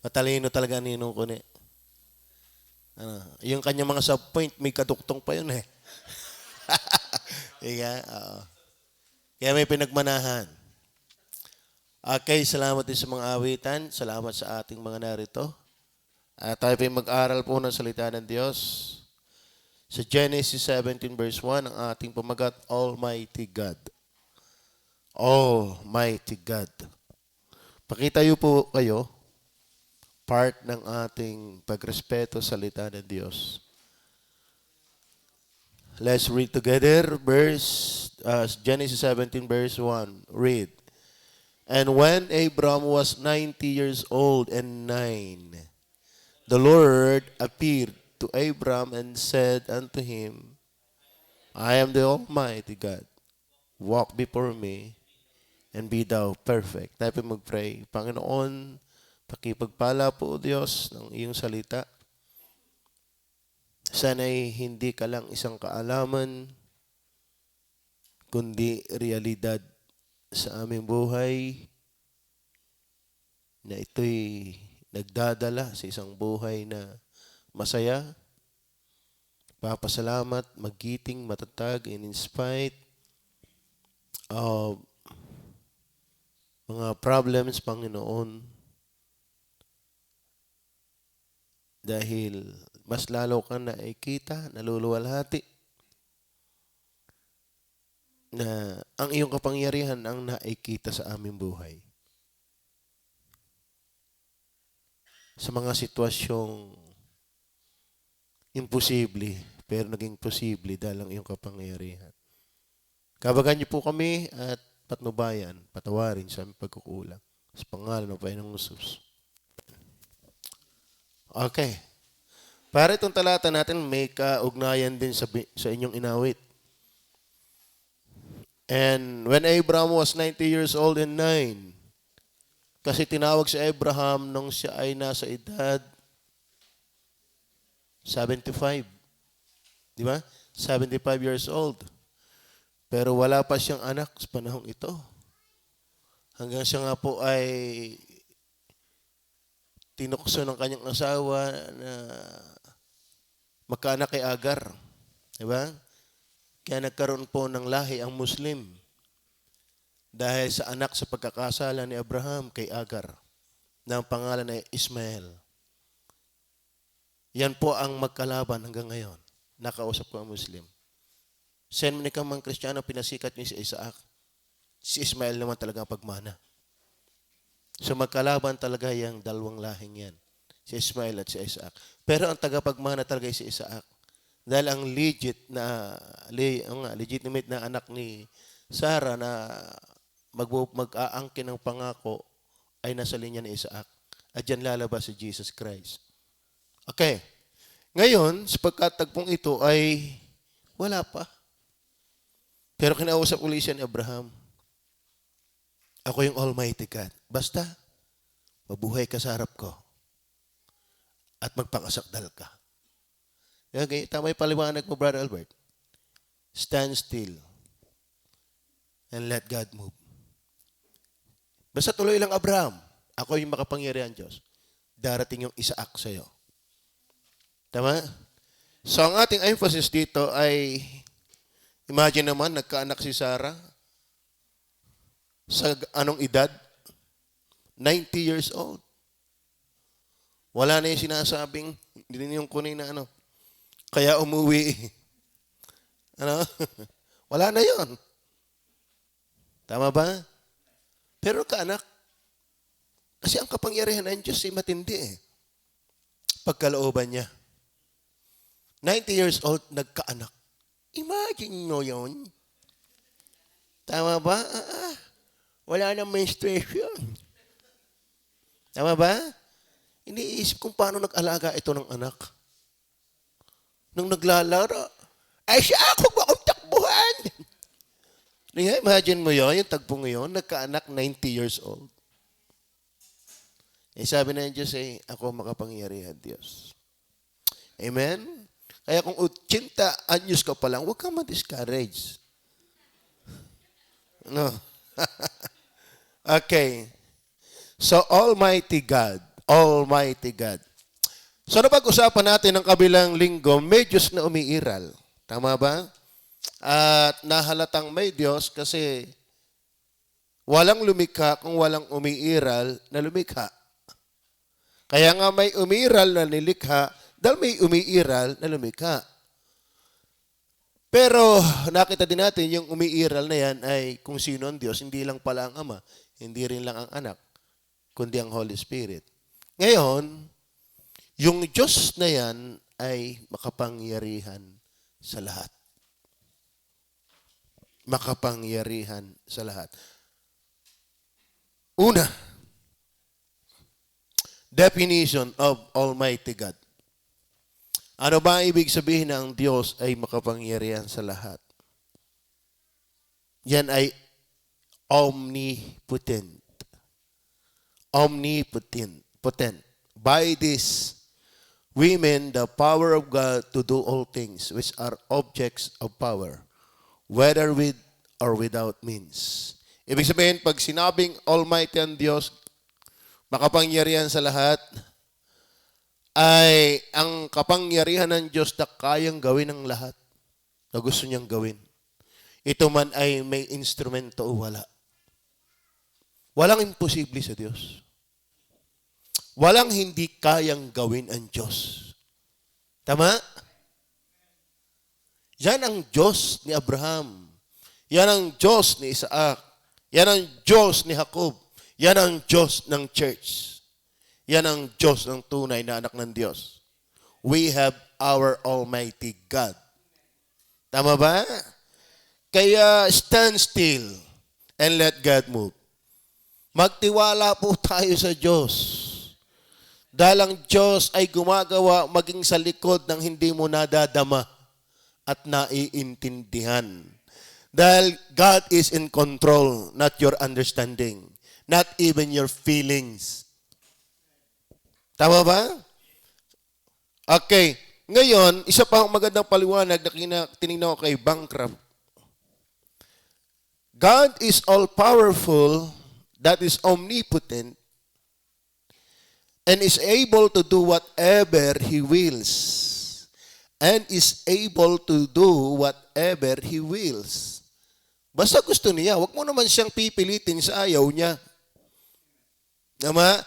Matalino talaga ninong ko ni. Yung kanya mga subpoint, may kaduktong pa yun eh. Oo. Kaya may pinagmanahan. Okay, salamat din sa mga awitan. Salamat sa ating mga narito. Tayo pa mag-aral po ng salita ng Diyos. Sa Genesis 17 verse 1, ang ating pamagat, Almighty God. Almighty God. Pakitayo po kayo, part ng ating pagrespeto sa salita ng Diyos. Let's read together Genesis 17 verse 1. Read. And when Abram was 90 years old and 9, the Lord appeared to Abram and said unto him, I am the Almighty God. Walk before me and be thou perfect. Tayo mag-pray. Panginoon, pakipagpala po, O Diyos, ng iyong salita. Sana'y hindi ka lang isang kaalaman, kundi realidad sa aming buhay na ito'y nagdadala sa isang buhay na masaya, papasalamat, magiting, matatag, and in spite of mga problems, Panginoon, dahil mas lalo kang nakikita, naluluwalhati, na ang iyong kapangyarihan ang nakikita sa aming buhay. Sa mga sitwasyong imposible, pero naging posible dahil ang iyong kapangyarihan. Kabagan niyo po kami at patnubayan, patawarin sa aming pagkukulang. Sa pangalan ng Panginoong Jesus. Okay. Para itong talata natin, may kaugnayan din sa inyong inawit. And when Abraham was 90 years old and 9, kasi tinawag si Abraham nung siya ay nasa edad 75. Di ba? 75 years old. Pero wala pa siyang anak sa panahong ito. Hanggang siya nga po ay tinukso ng kanyang asawa na magkaanak kay Agar. Di ba? Kaya nagkaroon po ng lahi ang Muslim dahil sa anak sa pagkakasala ni Abraham kay Agar na ang pangalan ay Ismael. Yan po ang magkalaban hanggang ngayon. Nakausap ko ang Muslim. Sen mo ni kang mga Kristiyano, pinasikat niyo si Isaac. Si Ismael naman talaga ang pagmana. So magkalaban talaga yung dalawang lahing yan. Si Ismael at si Isaac. Pero ang tagapagmana talaga ay si Isaac. Dahil ang legitimate na anak ni Sarah na mag-aangkin ng pangako ay nasa linya ni Isaac. At dyan lalabas si Jesus Christ. Okay. Ngayon, sa pagkatagpong ito ay wala pa. Pero kinausap uli siya ni Abraham. Ako yung Almighty God. Basta, mabuhay ka sa harap ko. At magpakasakdal ka. Okay, tama yung paliwanag mo, Brother Albert. Stand still and let God move. Basta tuloy lang, Abraham. Ako yung makapangyarihan Diyos. Darating yung Isaac sa'yo. Tama? So, ang ating emphasis dito ay, imagine naman, nagkaanak si Sarah. Sa anong edad? 90 years old. Wala na yung sinasabing, hindi yung kunin na kaya umuwi. Wala na yon. Tama ba? Pero kaanak, kasi ang kapangyarihan ng Diyos ay matindi Pagkalooban niya. 90 years old, nagkaanak. Imagine mo yon. Tama ba? Wala nang menstruation. Tama ba? Iniisip kung paano nag-alaga ito ng anak. Nung naglalaro, ay siya ako ba akong takbuhan? Imagine mo yun, yung tagpong yun, nagkaanak 90 years old. Sabi na ng Diyos ako makapangyarihan Diyos. Amen? Kaya kung 80 anyos ka pa lang, huwag kang ma-discourage. No? Okay. So, Almighty God. Almighty God. So napag-usapan natin ng kabilang linggo, may Diyos na umiiral. Tama ba? At nahalatang may Diyos kasi walang lumikha kung walang umiiral na lumikha. Kaya nga may umiiral na nilikha dahil may umiiral na lumikha. Pero nakita din natin yung umiiral na yan ay kung sino ang Diyos, hindi lang pala ang Ama, hindi rin lang ang Anak, kundi ang Holy Spirit. Ngayon, yung Diyos na yan ay makapangyarihan sa lahat. Makapangyarihan sa lahat. Una, definition of Almighty God. Ano ba ang ibig sabihin na ang Diyos ay makapangyarihan sa lahat? Yan ay omnipotent. Omnipotent. Potent. By this, we mean the power of God to do all things which are objects of power, whether with or without means. Ibig sabihin, pag sinabing Almighty ang Diyos, makapangyarihan sa lahat, ay ang kapangyarihan ng Diyos na kayang gawin ang lahat na gusto niyang gawin. Ito man ay may instrumento o wala. Walang imposible sa Diyos. Walang hindi kayang gawin ang Diyos. Tama? Yan ang Diyos ni Abraham. Yan ang Diyos ni Isaac. Yan ang Diyos ni Jacob. Yan ang Diyos ng church. Yan ang Diyos ng tunay na anak ng Diyos. We have our Almighty God. Tama ba? Kaya stand still and let God move. Magtiwala po tayo sa Diyos. Dahil ang Diyos ay gumagawa maging sa likod ng hindi mo nadadama at naiintindihan. Dahil God is in control, not your understanding, not even your feelings. Tama ba? Okay. Ngayon, isa pa ang magandang paliwanag na tinignan ko kay Bancroft. God is all-powerful, that is omnipotent, and is able to do whatever He wills. And is able to do whatever He wills. Basta gusto niya. Huwag mo naman siyang pipilitin sa ayaw niya. Tama?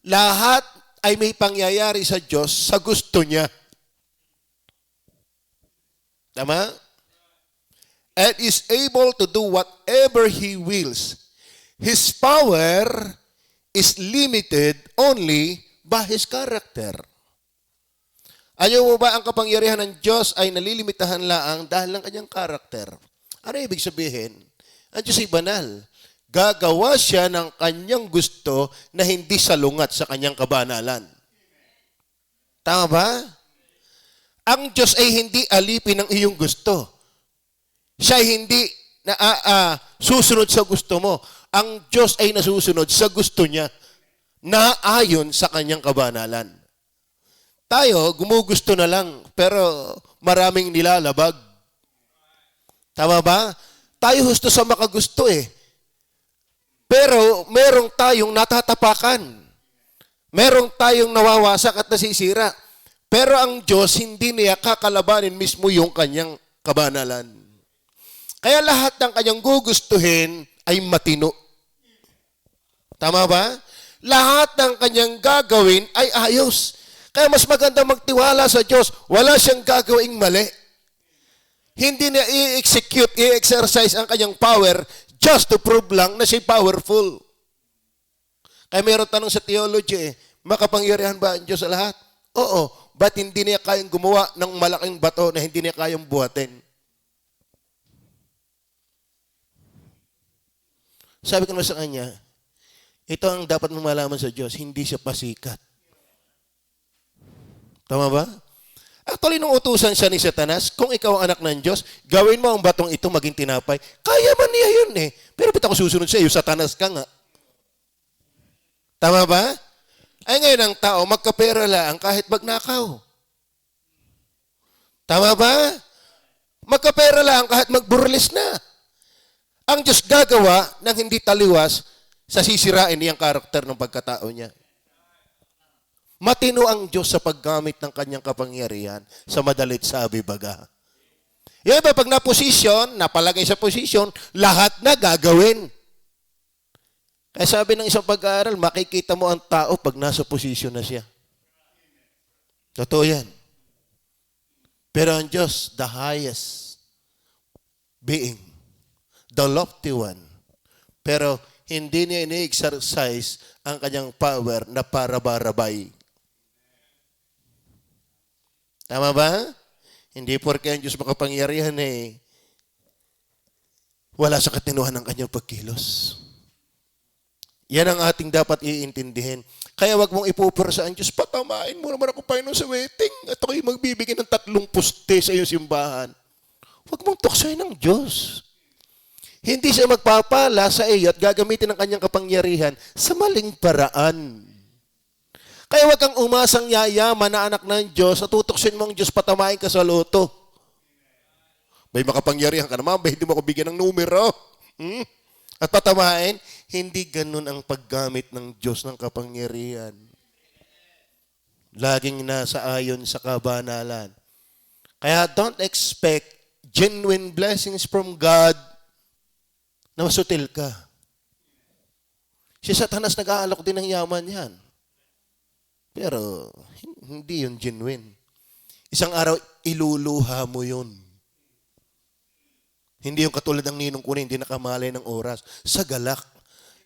Lahat ay may pangyayari sa Diyos sa gusto niya. Tama? And is able to do whatever He wills. His power is limited only by His character. Ayaw mo ba ang kapangyarihan ng Diyos ay nalilimitahan lang dahil ng kanyang karakter? Ano ibig sabihin? Ang Diyos ay banal. Gagawa siya ng kanyang gusto na hindi salungat sa kanyang kabanalan. Tama ba? Ang Diyos ay hindi alipin ng iyong gusto. Siya ay hindi susunod sa gusto mo. Ang Diyos ay nasusunod sa gusto niya na ayon sa kanyang kabanalan. Tayo, gumugusto na lang, pero maraming nilalabag. Tama ba? Tayo gusto sa makagusto eh. Pero merong tayong natatapakan. Merong tayong nawawasak at nasisira. Pero ang Diyos, hindi niya kakalabanin mismo yung kanyang kabanalan. Kaya lahat ng kanyang gugustuhin ay matino. Tama ba? Lahat ng kanyang gagawin ay ayos. Kaya mas maganda magtiwala sa Diyos. Wala siyang gagawing mali. Hindi niya i-execute, i-exercise ang kanyang power just to prove lang na siya powerful. Kaya mayroon tanong sa theology makapangyarihan ba ang Diyos sa lahat? Oo. Ba't hindi niya kayang gumawa ng malaking bato na hindi niya kayang buhatin? Sabi ko naman sa kanya, ito ang dapat mong malaman sa Diyos, hindi siya pasikat. Tama ba? Actually, nung utusan siya ni Satanas, kung ikaw ang anak ng Diyos, gawin mo ang batong ito maging tinapay. Kaya man niya yun eh. Pero ba't ako susunod sa iyo? Satanas ka nga. Tama ba? Ay ngayon ang tao, magkapera lang kahit magnakaw. Tama ba? Magkapera lang kahit magburles na. Ang Diyos gagawa ng hindi taliwas sa sisirain niyang karakter ng pagkatao niya. Matino ang Diyos sa paggamit ng kanyang kapangyarihan sa madalit sabi baga. Yung iba, pag naposisyon, napalagay sa posisyon, lahat na gagawin. Kaya sabi ng isang pag-aaral, makikita mo ang tao pag nasa posisyon na siya. Totoo yan. Pero ang Diyos, the highest being, the lofty one. Pero hindi niya ini-exercise ang kanyang power na para barabay. Tama ba? Hindi porke ang Diyos makapangyarihan wala sa katinuhan ng kanyang pagkilos. Yan ang ating dapat iintindihin. Kaya wag mong ipupura ang Diyos, patamain mo naman ako, Panginoon, sa wedding at ako'y magbibigay ng 3 puste sa iyong simbahan. Wag mong tuksain ng Diyos. Hindi siya magpapala sa iyo at gagamitin ang kanyang kapangyarihan sa maling paraan. Kaya wag kang umasang yayaman na anak ng Diyos at tutuksin mo ang Diyos, patamain ka sa loto. May makapangyarihan ka naman, hindi mo ako bigyan ng numero. At patamain, hindi ganun ang paggamit ng Diyos ng kapangyarihan. Laging nasa ayon sa kabanalan. Kaya don't expect genuine blessings from God na masutil ka. Si Satanas nag-aalok din ng yaman yan. Pero hindi yun genuine. Isang araw, iluluha mo yun. Hindi yung katulad ng ninong ko na hindi nakamalay ng oras. Sa galak,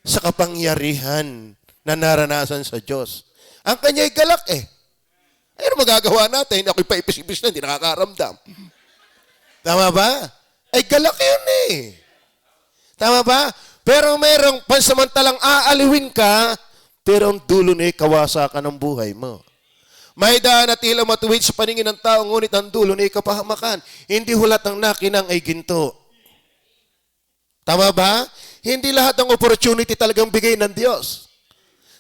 sa kapangyarihan na naranasan sa Diyos. Ang kanya'y galak Ano magagawa natin? Ako'y paipis-ipis na, hindi nakakaramdam. Tama ba? Ay galak yun Tama ba? Pero merong pansamantalang aaliwin ka, pero ang dulo na kawasakan ng buhay mo. May daan at tila matuwid sa paningin ng tao, ngunit ang dulo na kapahamakan. Hindi hulat ng nakinang ay ginto. Tama ba? Hindi lahat ng opportunity talagang bigay ng Diyos.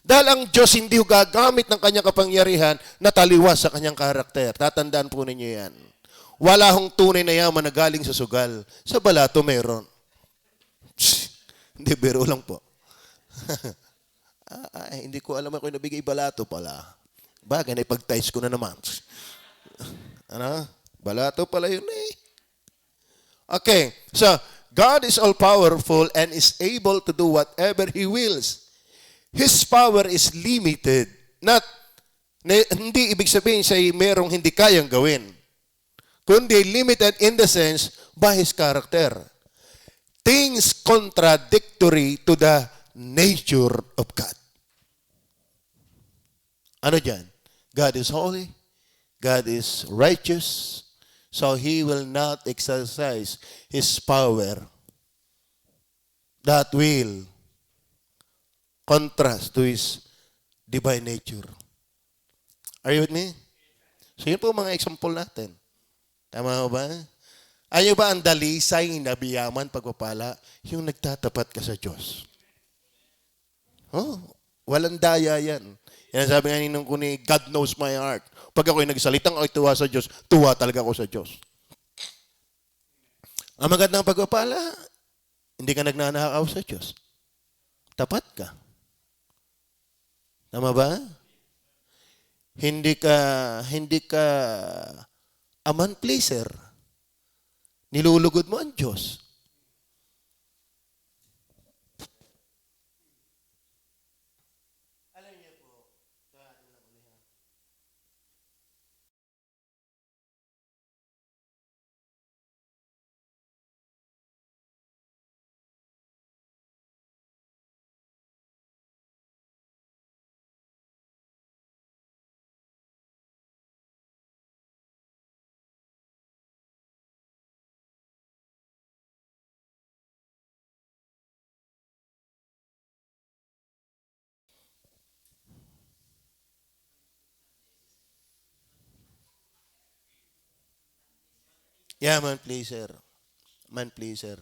Dahil ang Diyos hindi gagamit ng kanyang kapangyarihan na taliwas sa kanyang karakter. Tatandaan po ninyo yan. Wala hong tunay na yaman na galing sa sugal. Sa balato meron. Hindi, biro lang po. Hindi ko alam ako nabigay balato pala. Bagay na ipag-tice ko na naman. Balato pala yun Okay, so God is all-powerful and is able to do whatever He wills. His power is limited. Hindi ibig sabihin siya merong hindi kayang gawin. Kundi limited in the sense by His character. Things contradictory to the nature of God. Ano dyan? God is holy. God is righteous. So He will not exercise His power that will contrast to His divine nature. Are you with me? So yun po mga example natin. Tama ba? Ayaw ba ang dalisay, nabiyaman, pagpapala, yung nagtatapat ka sa Diyos? Walang daya yan. Yan sabi nga ninong ko God knows my heart. Pag ako'y nagsalitang ako'y tuwa sa Diyos, tuwa talaga ako sa Diyos. Ang magandang pagpapala, hindi ka nagnanakaw sa Diyos. Tapat ka. Tama ba? Hindi ka a man pleaser. Nilulugod mo ang Diyos. Yeah, man pleaser. Man pleaser.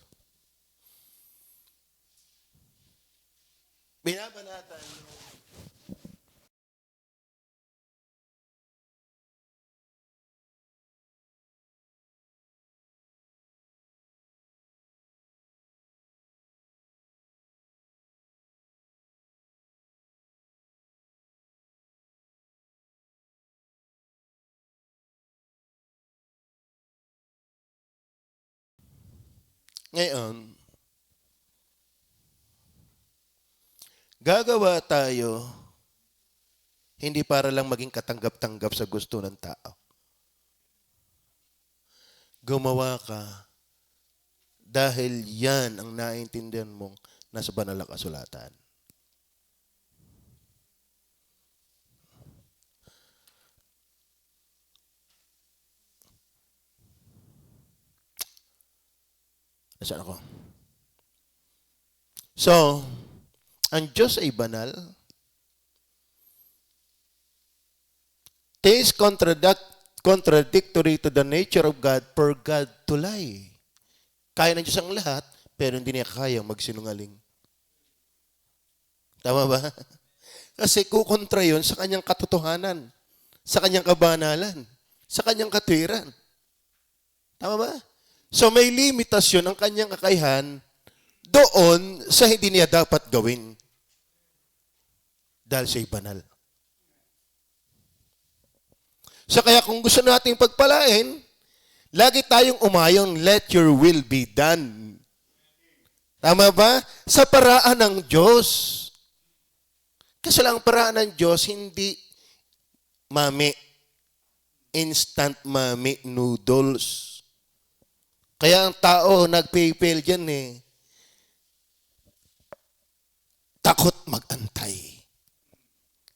Binabanatan Ngayon, gagawa tayo hindi para lang maging katanggap-tanggap sa gusto ng tao. Gumawa ka dahil yan ang naiintindihan mong nasa banal na kasulatan. Nasaan ako? So, ang Diyos ay banal. This contradictory to the nature of God for God to lie. Kaya ng Diyos ang lahat, pero hindi niya kaya magsinungaling. Tama ba? Kasi kukontra yun sa kanyang katotohanan, sa kanyang kabanalan, sa kanyang katwiran. Tama ba? So may limitasyon ang kanyang kakayahan doon sa hindi niya dapat gawin. Dahil siya'y banal. So kaya kung gusto nating pagpalain, lagi tayong umayon, let your will be done. Tama ba? Sa paraan ng Diyos. Kasi lang ang paraan ng Diyos, hindi mami, instant mami noodles. Kaya ang tao nag-fail dyan eh. Takot mag-antay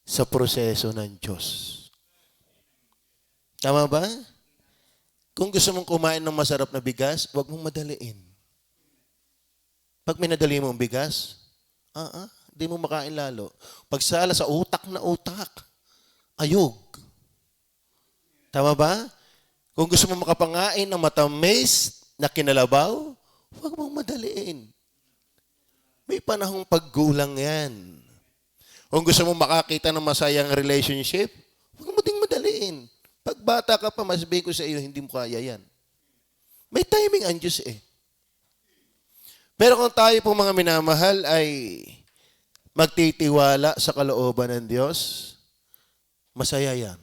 sa proseso ng Diyos. Tama ba? Kung gusto mong kumain ng masarap na bigas, huwag mong madaliin. Pag minadali mo ang bigas, di mo makain lalo. Pagsala sa utak na utak, ayog. Tama ba? Kung gusto mo makapangain ng matamis na kinalabaw, huwag mong madaliin. May panahong paggulang yan. Kung gusto mo makakita ng masayang relationship, huwag mo ding madaliin. Pag bata ka pa, masabihin ko sa iyo, hindi mo kaya yan. May timing ang Diyos eh. Pero kung tayo po mga minamahal ay magtitiwala sa kalooban ng Diyos, masaya yan.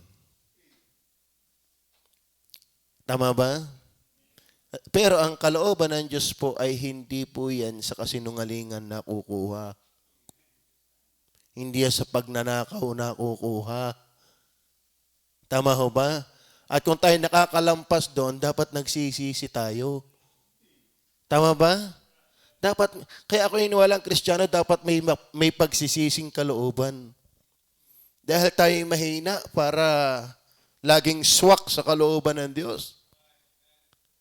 Tama ba? Pero ang kalooban ng Diyos po ay hindi po yan sa kasinungalingan na kukuha. Hindi yan sa pagnanakaw na kukuha. Tama ho ba? At kung tayo nakakalampas doon, dapat nagsisisi tayo. Tama ba? Dapat, kaya ako iniwalang Kristiyano, dapat may pagsisising kalooban. Dahil tayo mahina para laging swak sa kalooban ng Diyos.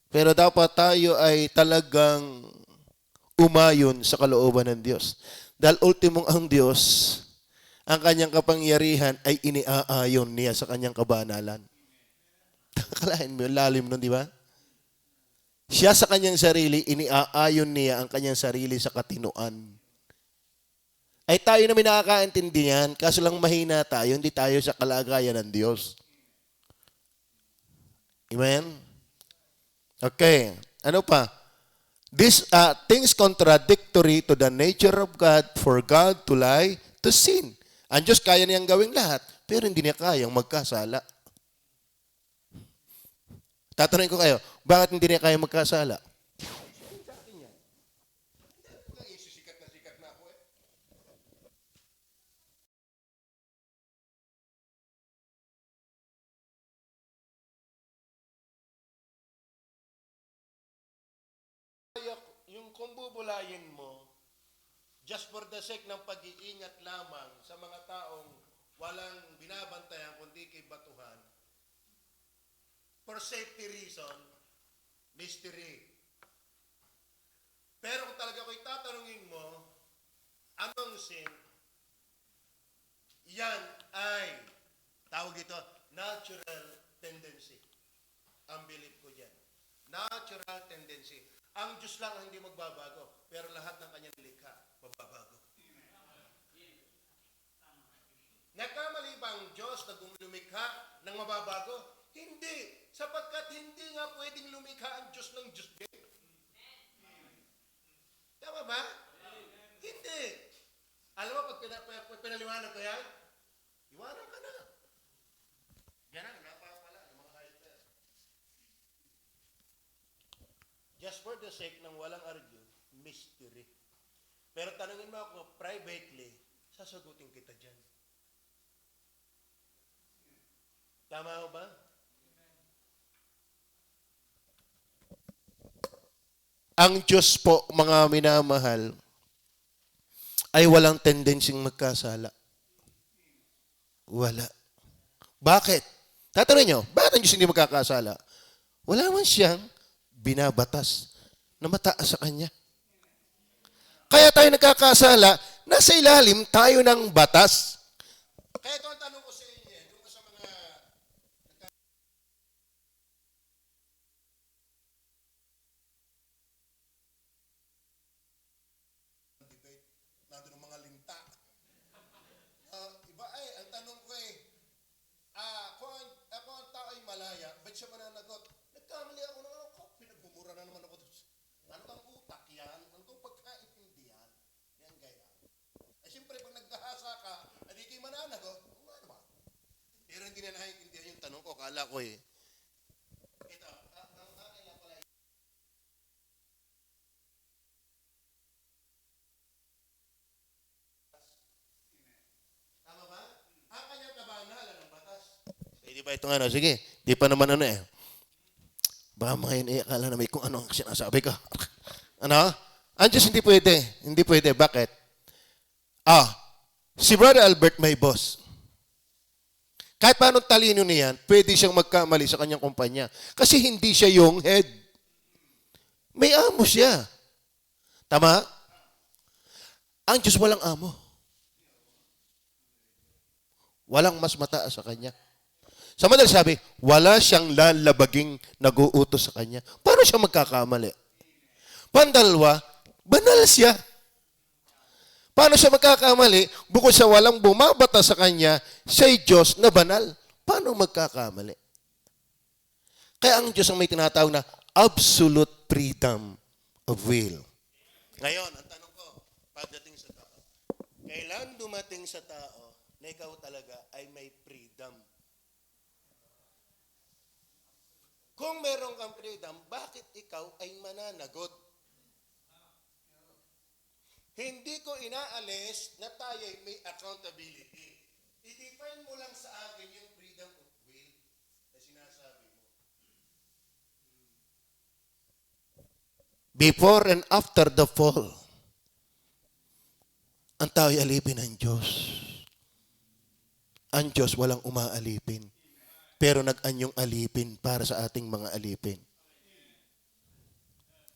Pero dapat tayo ay talagang umayon sa kalooban ng Diyos. Dahil ultimong ang Diyos, ang kanyang kapangyarihan ay iniaayon niya sa kanyang kabanalan. Kalahin mo yung lalim nun, di ba? Siya sa kanyang sarili, iniaayon niya ang kanyang sarili sa katinuan. Ay tayo na nakakaintindi niyan, kaso lang mahina tayo, hindi tayo sa kalagayan ng Diyos. Amen? Okay. Ano pa? These things contradictory to the nature of God, for God to lie, to sin. Ang Diyos kaya niyang gawing lahat, pero hindi niya kayang magkasala. Tatanungin ko kayo, bakit hindi niya kayang magkasala? Yung kung bubulayin mo, just for the sake ng pag-iingat lamang sa mga taong walang binabantayan kundi kay batuhan, for safety reason, mystery. Pero kung talaga ko'y tatanungin mo, anong sin? Yan ay, tawag ito, natural tendency. Ang belief ko dyan. Natural tendency. Ang Diyos lang ang hindi magbabago, pero lahat ng kanyang likha, magbabago. Nagkamali ba ang Diyos na lumikha ng mababago? Hindi. Sapagkat hindi nga pwedeng lumikha ang Diyos ng Diyos din. Tama ba? Hindi. Alam mo, pag pinaliwanag ko yan, iwanan ka na. Yan ang napapala ng mga hyper. Just for the the sake ng walang argue, mystery. Pero tanungin mo ako privately, sasagutin kita dyan. Tama ho ba? Ang Diyos po, mga minamahal, ay walang tendensyeng magkasala. Wala. Bakit? Tatanungin nyo, bakit ang Diyos hindi magkakasala? Wala man siyang binabatas na mataas sa Kanya. Kaya tayo nagkakasala, nasa ilalim tayo ng batas. Kaya ito ang tanong ko sa inyo, doon sa mga debate, nandun ng mga linta. Iba ay, ang tanong ko kung ang tao ay malaya, ba't siya mananagot? Nagkamali ako ng ako, pinagbumura na naman ako doon. Ano bang utak yan? Ano bang pagkaintindihan? Yan gaya. Ay siyempre, pag naggahasa ka, hindi kayo mananagot, ano ba? Pero hindi na nakaintindihan yung tanong ko, kala ko ito, ang akin lang pala. Tama ba? Ang kanyang kabanalan ng batas. Di ba itong ano? Sige, di pa naman ano eh. Baka mga akala na may kung ano ang sinasabi ko. Ano? Ang Diyos hindi pwede. Hindi pwede. Bakit? Si Brother Albert may boss. Kahit paano talino niyan, pwede siyang magkamali sa kanyang kumpanya. Kasi hindi siya yung head. May amo siya. Tama? Ang Diyos walang amo. Walang mas mataas sa kanya. Sa madalas sabi, wala siyang lalabaging nag-uutos sa kanya. Paano siya magkakamali? Pandalwa, banal siya. Paano siya magkakamali? Bukod sa walang bumabata sa kanya, siya'y Diyos na banal. Paano magkakamali? Kaya ang Diyos ang may tinatawag na absolute freedom of will. Ngayon, ang tanong ko, pagdating sa tao, kailan dumating sa tao na ikaw talaga ay may freedom? Kung meron kang freedom, bakit ikaw ay mananagot? Hindi ko inaalis na tayo may accountability. I-define mo lang sa akin yung freedom of will na sinasabi mo. Before and after the fall, ang tao'y alipin ng Diyos. Ang Diyos walang umaalipin. Pero nag-anyong alipin para sa ating mga alipin.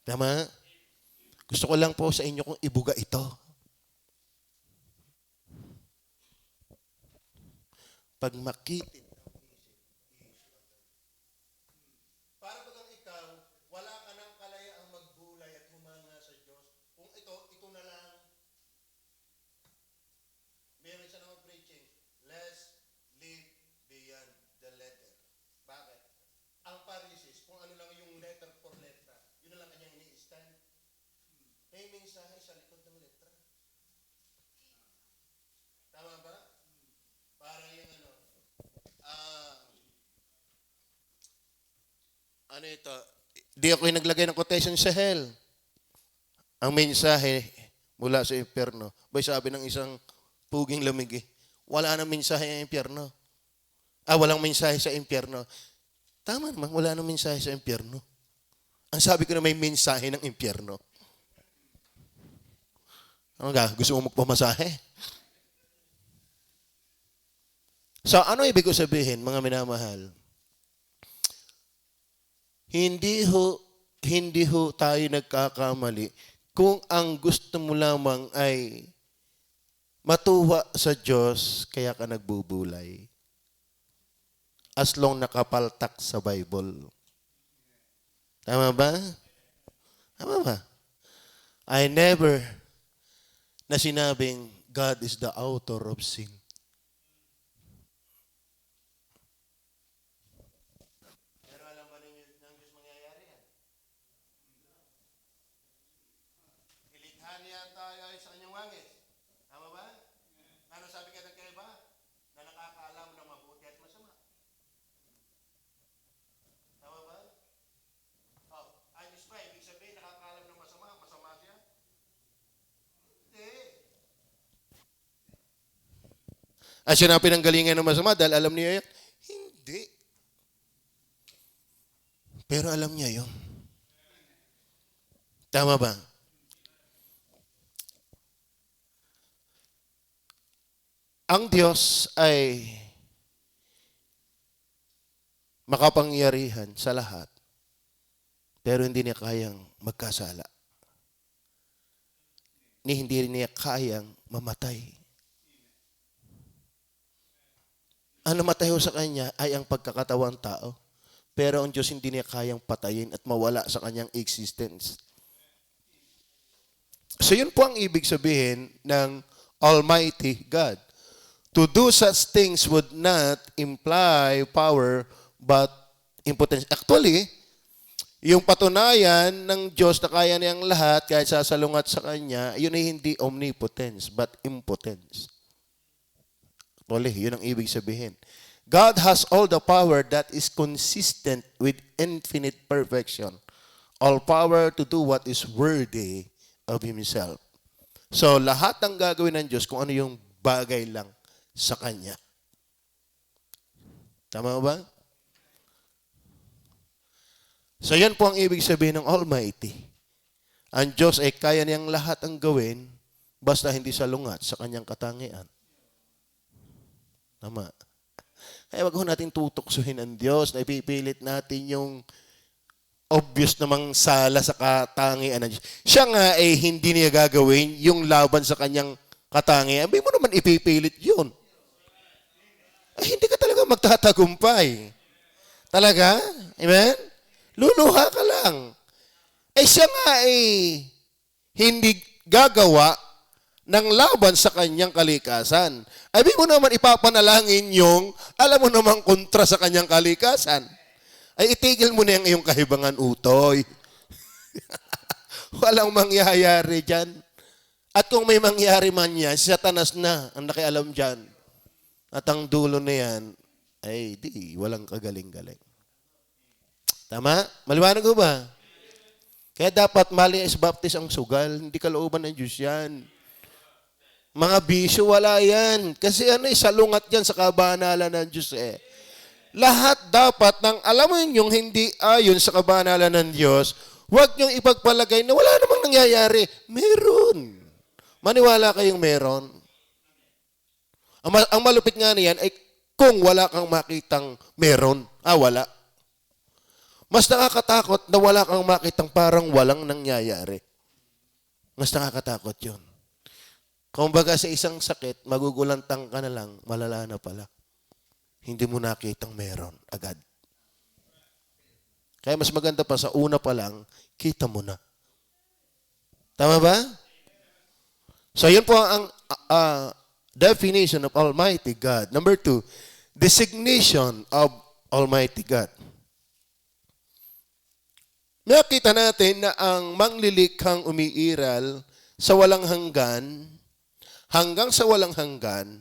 Tama? Gusto ko lang po sa inyo kung ibuga ito. Pag makitid para bagang ikaw, wala ka ng kalayaang magbulay at humanga sa Diyos. Kung ito na lang. Meron siya naman preaching, let's live beyond the letter. Bakit? Ang Pharisees, kung ano lang yung letter for letra, yun na lang kanyang ini-stand. May mensahe sa likod ng letra. Tama ba? Para yung ano ito? Di ako yung naglagay ng quotation sa hell. Ang mensahe mula sa impyerno. Bay sabi ng isang puging lamig wala nang mensahe ng impyerno. Walang mensahe sa impyerno. Tama naman, wala nang mensahe sa impyerno. Ang sabi ko na may mensahe ng impyerno. Ano ka? Gusto mo magpamasahe? So, ano ibig ko sabihin, mga minamahal? Hindi ho tayo nagkakamali kung ang gusto mo lamang ay matuwa sa Diyos, kaya ka nagbubulay. As long nakapaltak sa Bible. Tama ba? Tama ba? I never na sinabing God is the author of sin. Pero alam ba ninyo ng Diyos mangyayari yan? Nilikha niya tayo ay sa kanyang wangis. Tama ba? Ano sabi ka ng kaiba? Na nakakaalam ng mabuti at masama. Tama ba? Ay, Diyos ba? Ibig sabihin nakakaalam At siya na pinanggalingan ng masama dahil alam niya yan? Hindi. Pero alam niya yun. Tama ba? Ang Diyos ay makapangyarihan sa lahat, pero hindi niya kayang magkasala. Hindi niya kayang mamatay. Ang namatay ho sa kanya ay ang pagkakatawang tao, pero ang Diyos hindi niya kayang patayin at mawala sa kanyang existence. So yun po ang ibig sabihin ng Almighty God. To do such things would not imply power but impotence. Actually, yung patunayan ng Diyos na kaya niyang lahat kahit sasalungat sa Kanya, yun ay hindi omnipotence but impotence. Actually, yun ang ibig sabihin. God has all the power that is consistent with infinite perfection. All power to do what is worthy of Himself. So, lahat ng gagawin ng Diyos kung ano yung bagay lang sa Kanya. Tama ba? So yan po ang ibig sabihin ng Almighty. Ang Diyos ay kaya niyang lahat ang gawin basta hindi salungat sa Kanyang katangian. Tama. Kaya wag ho natin tutuksuhin ang Diyos na ipipilit natin yung obvious namang sala sa katangian ng Diyos. Siya nga ay hindi niya gagawin yung laban sa Kanyang katangian. Abi mo naman ipipilit yun. Ay, hindi ka talaga magtatagumpay. Talaga? Amen? Luluha ka lang. Eh siya nga ay hindi gagawa ng laban sa kanyang kalikasan. Abi mo naman ipapanalangin yung, alam mo namang kontra sa kanyang kalikasan. Ay itigil mo na yung iyong kahibangan utoy. Walang mangyayari dyan. At kung may mangyari man yan, si Satanas na ang nakialam dyan. At ang dulo na yan, ay di, walang kagaling-galing. Tama? Maliwanag ko ba? Kaya dapat mali is baptize ang sugal. Hindi kalooban ng Diyos yan. Mga bisyo, wala yan. Kasi salungat yan sa kabanalan ng Diyos eh. Lahat dapat ng alam mo yung hindi ayon sa kabanalan ng Diyos, huwag niyong ipagpalagay na wala namang nangyayari. Meron. Maniwala kayong meron. Ang malupit nga niyan ay kung wala kang makitang meron. Wala. Mas nakakatakot na wala kang makitang parang walang nangyayari. Mas nakakatakot yun. Kung baga sa isang sakit, magugulantang ka na lang, malala na pala. Hindi mo nakitang meron agad. Kaya mas maganda pa sa una pa lang, kita mo na. Tama ba? So yun po ang definition of Almighty God. Number 2, designation of Almighty God. Nakita natin na ang manglilikhang umiiral sa walang hanggan, hanggang sa walang hanggan,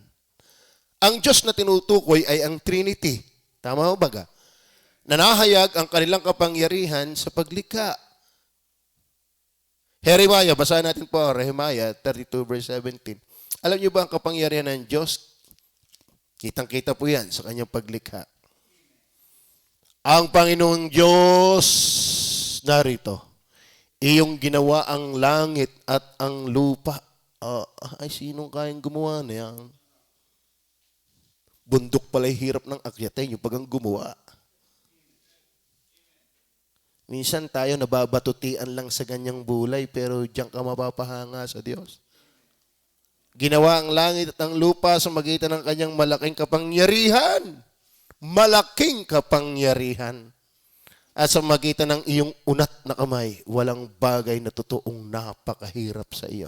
ang Diyos na tinutukoy ay ang Trinity. Tama ba baga? Nanahayag ang kanilang kapangyarihan sa paglikha. Jeremiah, basahin natin po, Jeremiah 32 verse 17. Alam niyo ba ang kapangyarihan ng Diyos? Kitang-kita po yan sa kanyang paglikha. Ang Panginoong Diyos narito, iyong ginawa ang langit at ang lupa. Ay, sinong kayang gumawa na yan? Bundok pala'y hirap ng akyatin yung pagang gumawa. Minsan tayo nababatutian lang sa ganyang bulay pero diyan ka mapapahanga sa Diyos. Ginawa ang langit at ang lupa sa magitan ng kanyang malaking kapangyarihan. Malaking kapangyarihan. At sa magitan ng iyong unat na kamay, walang bagay na totoong napakahirap sa iyo.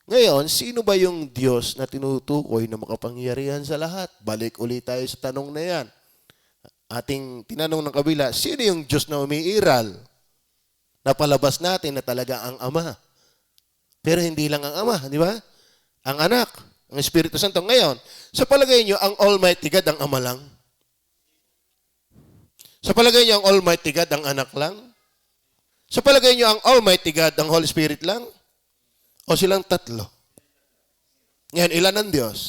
Ngayon, sino ba yung Diyos na tinutukoy na makapangyarihan sa lahat? Balik ulit tayo sa tanong na yan. Ating tinanong ng kabila, sino yung Diyos na umiiral? Napalabas natin na talaga ang Ama. Pero hindi lang ang Ama, di ba? Ang Anak, ang Espiritu Santo. Ngayon, sa palagay nyo, ang Almighty God ang Ama lang? Sa palagay nyo, ang Almighty God ang Anak lang? Sa palagay nyo, ang Almighty God ang Holy Spirit lang? O silang tatlo? Ngayon, ilan ang Diyos?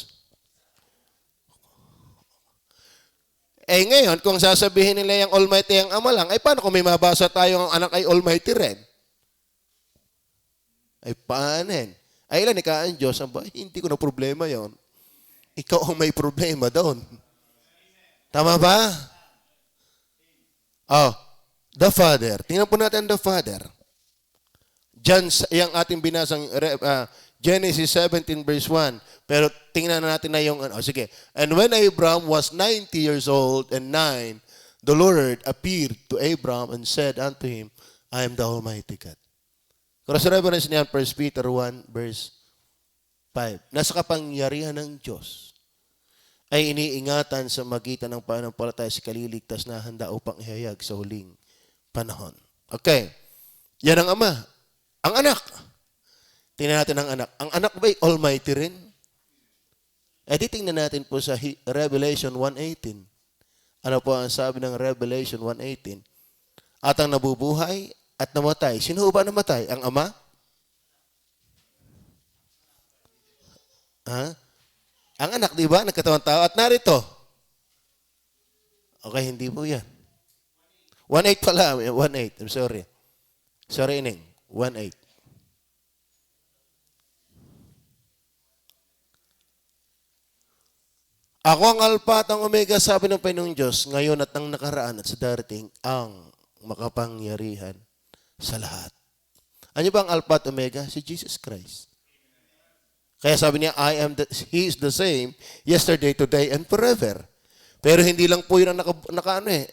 Ngayon, kung sasabihin nila yung Almighty ang Ama lang, paano kung may mabasa tayo ang anak ay Almighty rin? Paanin? Ilan ika ang Diyos? Hindi ko na problema yon. Ikaw ang may problema doon. Tama ba? The Father. Tingnan po natin the Father. Yung ating binasang Genesis 17 verse 1. Pero tingnan natin na yung, sige. And when Abraham was 90 years old and 9, the Lord appeared to Abraham and said unto him, I am the Almighty God. Cross reference niyan, 1 Peter 1 verse 5. Nasa kapangyarihan ng Diyos ay iniingatan sa magitan ng pananampalataya sa kaliligtas na handa upang ihayag sa huling panahon. Okay. Yan ang Ama. Ang anak. Tingnan natin ang anak. Ang anak ba'y Almighty rin? Titingnan natin po sa Revelation 1:18. Ano po ang sabi ng Revelation 1:18? At ang nabubuhay at namatay. Sino ba namatay? Ang Ama? Ang anak, di ba? Nagkatawang tao. At narito. Okay, hindi po yan. 1:8 pala. 1:8. I'm sorry. Sorry, Ining. 1:8. Ako ang Alpha at ang Omega, sabi ng Panginoong Diyos, ngayon at ang nakaraan at sa darating, ang makapangyarihan sa lahat. Ano ba ang Alpha at Omega? Si Jesus Christ. Kaya sabi niya, He is the same yesterday, today, and forever. Pero hindi lang po yun ang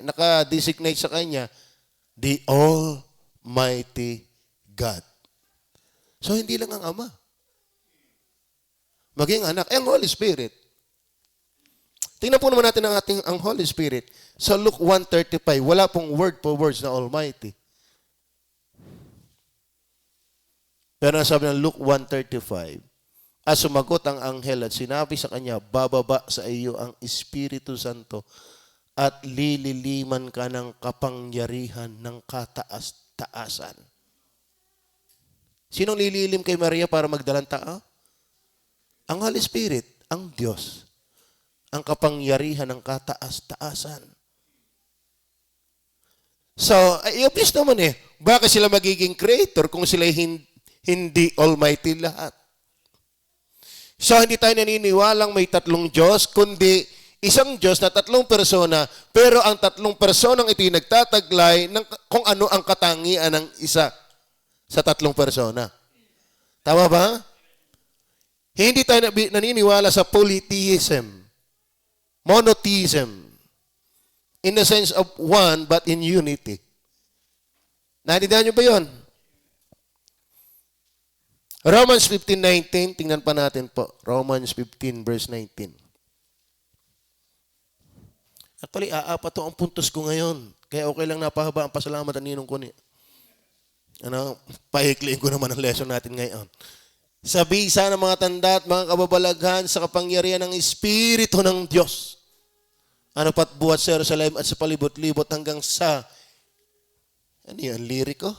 naka-designate sa Kanya, the Almighty God. So, hindi lang ang Ama. Maging anak, ang Holy Spirit. Tingnan po naman natin ang Holy Spirit. Sa Luke 1:35, wala pong word for words na Almighty. Pero nasabi ng Luke 1:35, sumagot ang anghel at sinabi sa kanya, bababa sa iyo ang Espiritu Santo at lililiman ka ng kapangyarihan ng kataas-taasan. Sinong lililim kay Maria para magdalang tao? Ang Holy Spirit, ang Diyos. Ang kapangyarihan ng kataas-taasan. So, obvious naman bakit sila magiging creator kung sila hindi Almighty lahat? So, hindi tayo naniniwalang may tatlong Diyos, kundi isang Diyos na tatlong persona, pero ang tatlong personang ito nagtataglay ng kung ano ang katangian ng isa sa tatlong persona. Tama ba? Hindi tayo naniniwala sa polytheism. Monotheism. In the sense of one, but in unity. Naintindihan niyo ba yun? Romans 15:19, tingnan pa natin po. Romans 15 verse 19. Actually, apat to ang puntos ko ngayon. Kaya okay lang napahaba ang pasalamat ang ninong ko ni. Paikliin ko naman ang lesson natin ngayon. Sa bisa ng mga tanda at mga kababalaghan sa kapangyarihan ng Espiritu ng Diyos. Pat buhat sa Jerusalem at sa palibot-libot hanggang sa, liriko?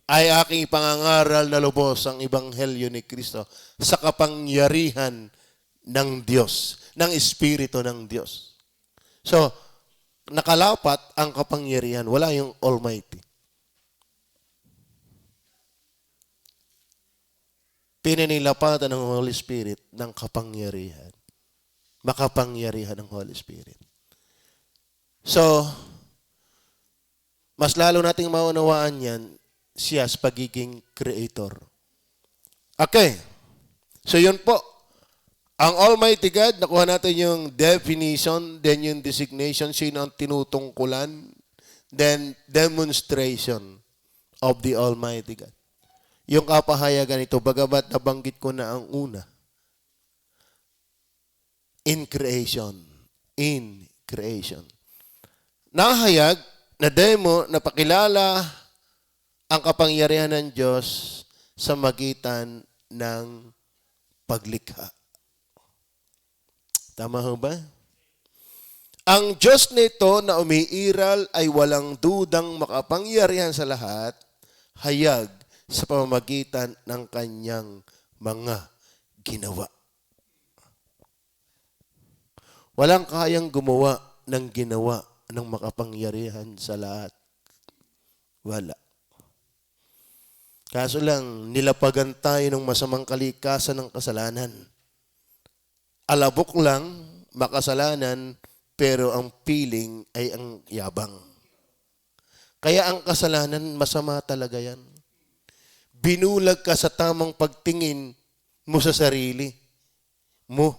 Ay aking pangangaral na lubos ang Ebanghelyo ni Kristo sa kapangyarihan ng Diyos, ng Espiritu ng Diyos. So, nakalapat ang kapangyarihan. Wala yung Almighty. Pininilapatan ng Holy Spirit ng kapangyarihan. Makapangyarihan ng Holy Spirit. So, mas lalo nating maunawaan yan, siya sa pagiging creator. Okay. So, yun po. Ang Almighty God, nakuha natin yung definition, then yung designation, sino ang tinutungkulan, then demonstration of the Almighty God. Yung kapahayagan ito, bagamat nabanggit ko na ang una, in creation. In creation. Nahayag, na demo, na pakilala ang kapangyarihan ng Diyos sa magitan ng paglikha. Tama ho ba? Ang Diyos nito na umiiral ay walang dudang makapangyarihan sa lahat, hayag sa pamamagitan ng kanyang mga ginawa. Walang kayang gumawa ng ginawa ng makapangyarihan sa lahat. Wala. Kaso lang, nilapagan tayo ng masamang kalikasan ng kasalanan. Alabok lang, makasalanan, pero ang feeling ay ang yabang. Kaya ang kasalanan, masama talaga yan. Binulag ka sa tamang pagtingin mo sa sarili mo.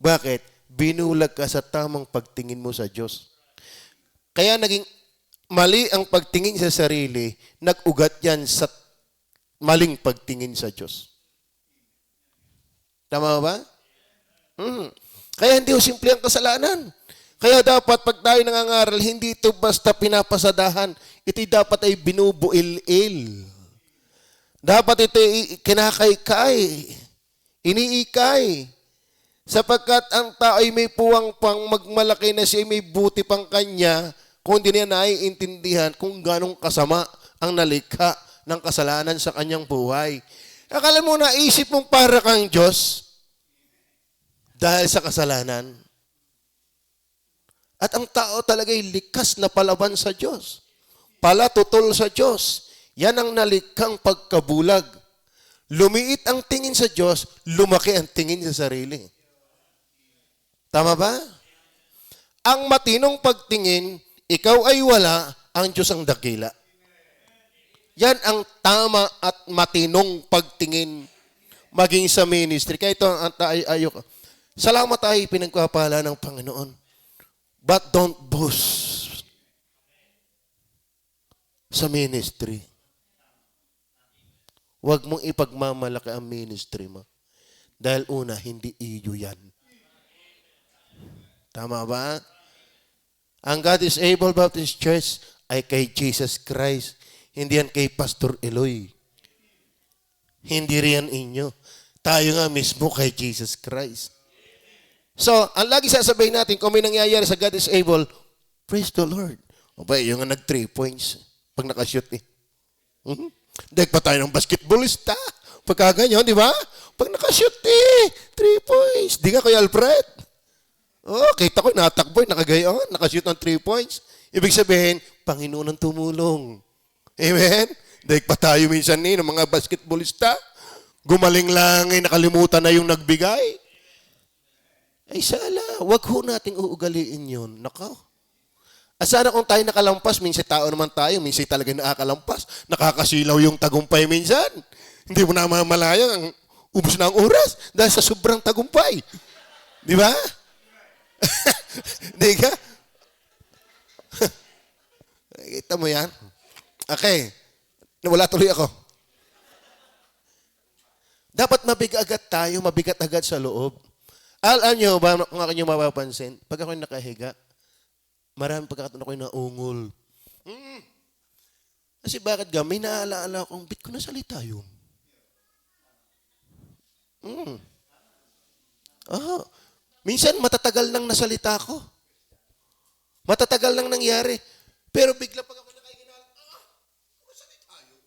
Bakit? Binulag ka sa tamang pagtingin mo sa Diyos. Kaya naging mali ang pagtingin sa sarili, nag-ugat yan sa maling pagtingin sa Diyos. Tama ba? Kaya hindi simple ang kasalanan. Kaya dapat pag tayo nangangaral, hindi ito basta pinapasadahan. Ito dapat ay binubuil-il. Dapat ito kinakaykay, iniikay. Sapagkat ang tao ay may puwang pang magmalaki na siya may buti pang kanya kung hindi niya naiintindihan kung ganong kasama ang nalikha ng kasalanan sa kanyang buhay. Akala mo naisip mong para kang Diyos dahil sa kasalanan. At ang tao talaga ay likas na palaban sa Diyos. Palatutol sa Diyos. Yan ang nalikhang pagkabulag. Lumiit ang tingin sa Diyos, lumaki ang tingin sa sarili. Tama ba? Ang matinong pagtingin, ikaw ay wala, ang Diyos ang dakila. Yan ang tama at matinong pagtingin maging sa ministry. Kaya ito ang ayok. Salamat tayo pinagpapala ng Panginoon. But don't boast sa ministry. Huwag mong ipagmamalaki ang ministry mo. Dahil una, hindi iyo yan. Tama ba? Ang God is Able Baptist Church ay kay Jesus Christ. Hindi yan kay Pastor Eloy. Hindi riyan inyo. Tayo nga mismo kay Jesus Christ. So, ang lagi sasabihin natin, kung may nangyayari sa God is able, praise the Lord. O ba, yung nag 3 points pag nakashoot eh. Dahil pa tayo ng basketballista. Pagkaganyan, di ba? Pag nakashoot eh, 3 points. Di ka kay Alfred. Oh, kita ko, natakbo, nakagayon, nakashoot ng 3 points. Ibig sabihin, Panginoon ang tumulong. Amen? Dahil pa tayo minsan ng mga basketballista. Gumaling lang ay nakalimutan na yung nagbigay. Ay sala, wag ho nating uugaliin yun. Nakaw. Sana kung tayo nakalampas, minsan tao naman tayo, minsan talaga nakakalampas. Nakakasilaw yung tagumpay minsan. Hindi mo na mamalayang, ubos na ang oras dahil sa sobrang tagumpay. Di ba? Di ka? Kita mo yan? Okay. Wala tuloy ako. Dapat mabigat tayo, mabigat agad sa loob. Alam nyo ba, kung ako nyo mapapansin, pag ako'y nakahiga, maraming pagkakataon ako'y naungol. Kasi bakit ga? May naalaala akong, bit ko na salita yun. Minsan matatagal nang nasalita ko. Matatagal nang nangyari. Pero bigla pag ako nakahiga, masalita yun.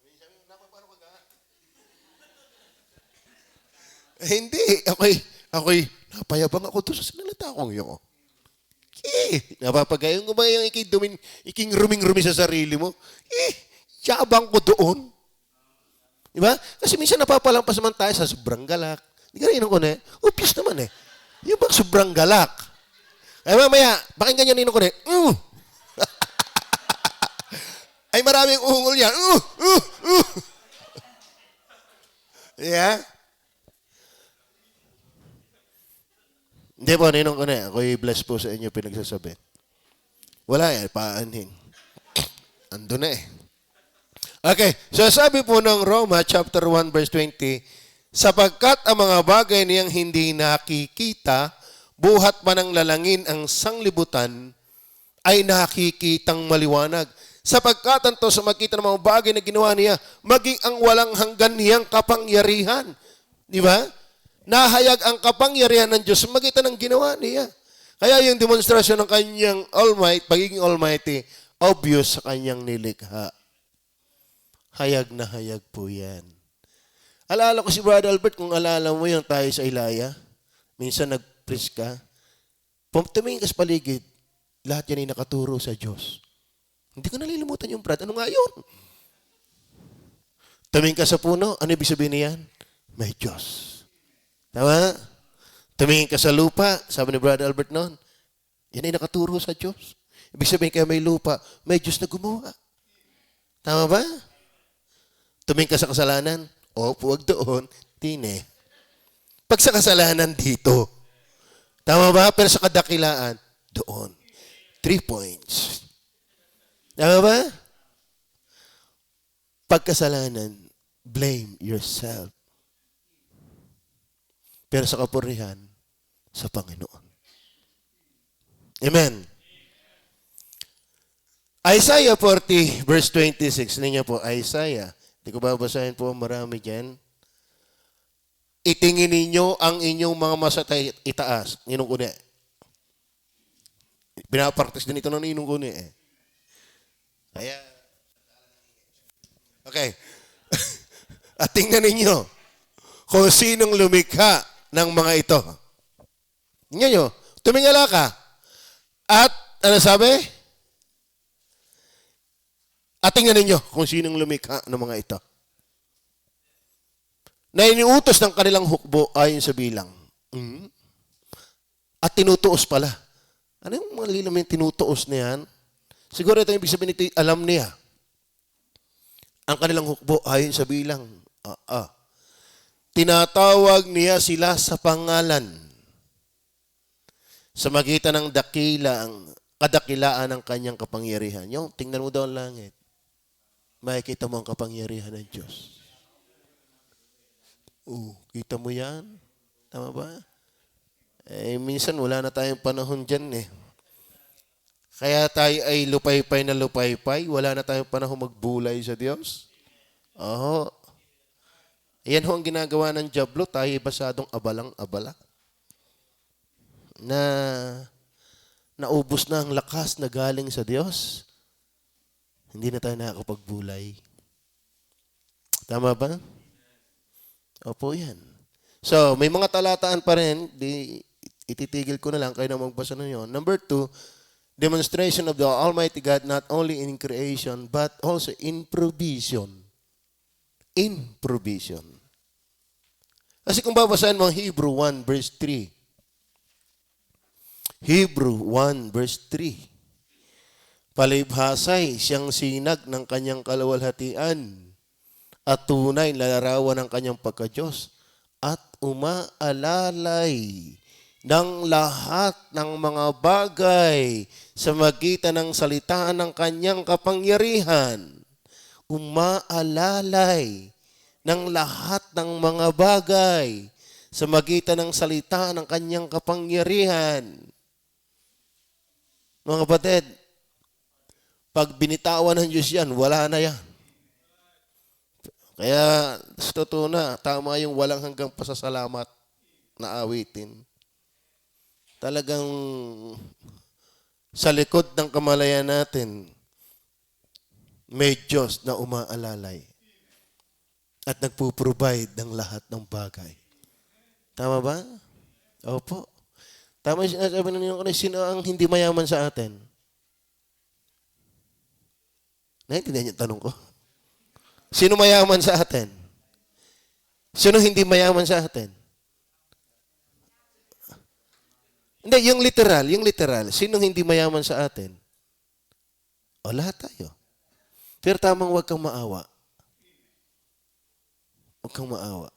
Minsan, napapano ka ga? Hindi. Ako'y napayabang ako doon sa sinalita kong yun. Napapagayong ko ba yung iking ruming-rumi sa sarili mo? Yabang ko doon. Diba? Kasi minsan napapalampas naman tayo sa sobrang galak. Hindi ka rin ko na obvious naman eh. Yung bang sobrang galak? Ay mamaya, pakinggan nyo ninong ko na ay maraming ungol yan. Yeah? Hindi po, ninong ko na. Ako'y bless po sa inyo pinagsasabi. Wala yan, paanhin. Ando na eh. Okay, so sabi po ng Roma chapter 1 verse 20, sapagkat ang mga bagay niyang hindi nakikita, buhat pa ng lalangin ang sanglibutan, ay nakikitang maliwanag. Sapagkat anto sa makita ng mga bagay na ginawa niya, maging ang walang hanggan niyang kapangyarihan. Di ba? Nahayag ang kapangyarihan ng Diyos sa magitan ng ginawa niya. Kaya yung demonstrasyon ng kanyang pagiging almighty, obvious sa kanyang nilikha. Hayag na hayag po yan. Alala ko si Brother Albert, kung alala mo yung tayo sa Ilaya, minsan nag-preach ka, tumingin ka sa paligid, lahat yan ay nakaturo sa Diyos. Hindi ko nalilimutan yung Brad. Ano nga yun? Tumingin ka sa puno, ano ibig sabihin niyan? May Diyos. Tama? Tumingin ka sa lupa, sabi ni Brother Albert noon, yan ay nakaturo sa Diyos. Ibig sabihin kaya may lupa, may Diyos na gumawa. Tama ba? Tumingin ka sa kasalanan, huwag doon, tine. Pag sa kasalanan, dito. Tama ba? Pero sa kadakilaan, doon. 3 points. Tama ba? Pagkasalanan, blame yourself. Pero sa kapurihan, sa Panginoon. Amen. Isaiah 40, verse 26. Ninyo po, Isaiah. Hindi ko babasahin po, marami dyan. Itingin ninyo ang inyong mga masatay itaas. Ninong kuni. Pinapartis din ito ng ninong kuni eh. Kaya, okay. At tingnan ninyo kung sinong lumikha ng mga ito. Tingnan nyo, tumingala ka. At, ano sabi? At tingnan ninyo kung sinong lumikha ng mga ito. Na iniutos ng kanilang hukbo ayon sa bilang. At tinutuos pala. Ano yung mga lilam yung tinutuos na yan? Siguro ito yung ibig sabihin nito, alam niya. Ang kanilang hukbo ayon sa bilang. Tinatawag niya sila sa pangalan. Sa magitan ng kadakilaan ng kanyang kapangyarihan. Yung, tingnan mo daw ang langit. Makikita mo ang kapangyarihan ng Diyos. Kita mo yan? Tama ba? Minsan wala na tayong panahon dyan eh. Kaya tayo ay lupaypay na lupaypay. Wala na tayong panahon magbulay sa Diyos. Yan ho ang ginagawa ng Diablo. Tayo ay basadong abalang-abala. Na naubos na ang lakas na galing sa Diyos. Hindi na tayo nakakapagbulay. Tama ba? Opo yan. So, may mga talataan pa rin. Ititigil ko na lang. Kayo na magbasa na yun. Number 2, demonstration of the Almighty God not only in creation but also in provision. In provision. Kasi kung babasahin mo Hebrew 1 verse 3. Hebrew 1 verse 3. Palibhasay siyang sinag ng kanyang kaluwalhatian at tunay na larawan ng kanyang pagka-Diyos at umaalalay ng lahat ng mga bagay sa magitan ng salita ng kanyang kapangyarihan. Umaalalay ng lahat ng mga bagay sa magitan ng salita ng kanyang kapangyarihan. Mga kapatid, pag binitawan ng Diyos yan, wala na yan. Kaya, sa totoo na, tama yung walang hanggang pasasalamat na awitin. Talagang sa likod ng kamalayan natin, may Diyos na umaalalay at nagpo-provide ng lahat ng bagay. Tama ba? Opo. Tama yung sinasabi ninyo, sino ang hindi mayaman sa atin? Naintindihan yung tanong ko? Sino mayaman sa atin? Sino hindi mayaman sa atin? Hindi, yung literal. Sino hindi mayaman sa atin? O, lahat tayo. Pero tamang huwag kang maawa. Huwag kang maawa.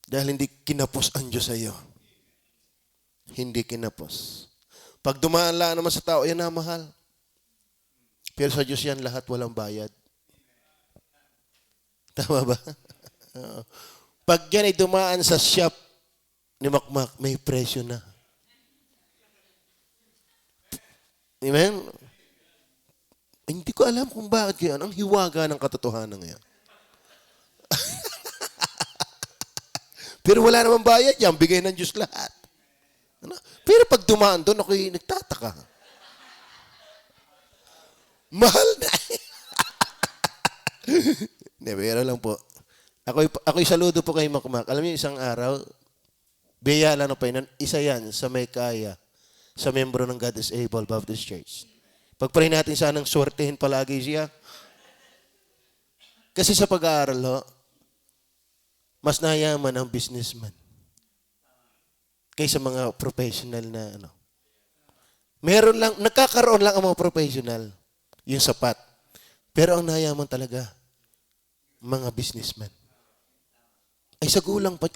Dahil hindi kinapos ang Diyos sa iyo. Hindi kinapos. Pag dumaan lang naman sa tao, yan na mahal. Pero sa Diyos yan, lahat walang bayad. Tama ba? Pag yan ay dumaan sa shop ni Makmak, may presyo na. Amen? Hindi ko alam kung bakit yan. Ang hiwaga ng katotohanan ngayon. Pero wala namang bayad yan. Bigay ng Diyos lahat. Ano? Pero pag dumaan doon, ako'y nagtataka. Mahal na. Hindi, pero lang po. Ako'y saludo po kay Makmak. Alam niyo, isang araw, biyaya lang ng Panginoon, isa yan sa may kaya, sa membro ng God is Able Baptist Church. Pagpray natin sanang swertehin palagi siya. Kasi sa pag-aaral, mas nayaman ang businessman kaysa mga professional na ano. Meron lang, nagkakaroon lang ang mga professional, yung sapat. Pero ang nayaman talaga, mga businessman. Ay, sa gulang pa.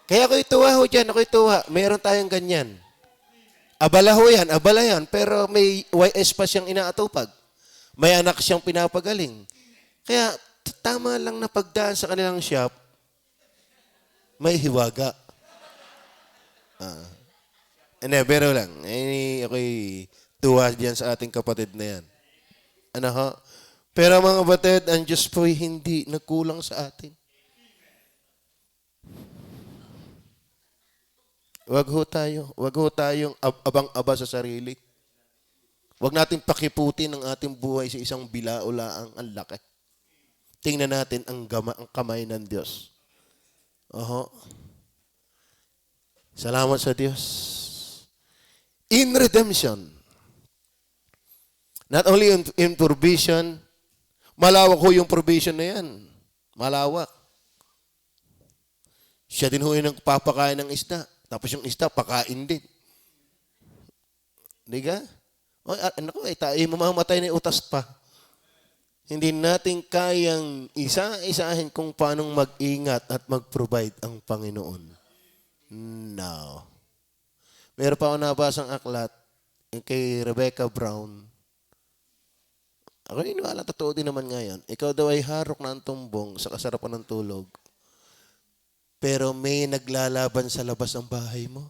Kaya ako'y tuwa ho dyan, ako'y tuwa. Meron tayong ganyan. Abala ho yan, abala yan. Pero may YS pa siyang inaatupag. May anak siyang pinapagaling. Kaya tama lang na pagdaan sa kanilang shop, may hiwaga. Pero lang. Ako'y tuwa dyan sa ating kapatid na yan. Ano ho? Pero mga batid, ang Diyos po'y hindi nagkulang sa atin. Wag ho tayong abang-aba sa sarili. Wag natin pakiputin ang ating buhay sa isang bilaulaang ang laki. Tingnan natin ang kamay ng Diyos. Oho. Salamat sa Diyos. In redemption. Not only in provision, malawak ho yung provision na yan. Malawak. Siya din ho yung nagpapakain ng isda. Tapos yung isda, pakain din. Hindi ka? Tayo mamamatay na utas pa. Hindi natin kayang isa-isahin kung paano mag-ingat at mag-provide ang Panginoon. No. Meron pa ako nabasang aklat kay Rebecca Brown. Ako iniwala, totoo din naman ngayon. Ikaw daw ay harok na ang tumbong sa kasarapan ng tulog. Pero may naglalaban sa labas ng bahay mo.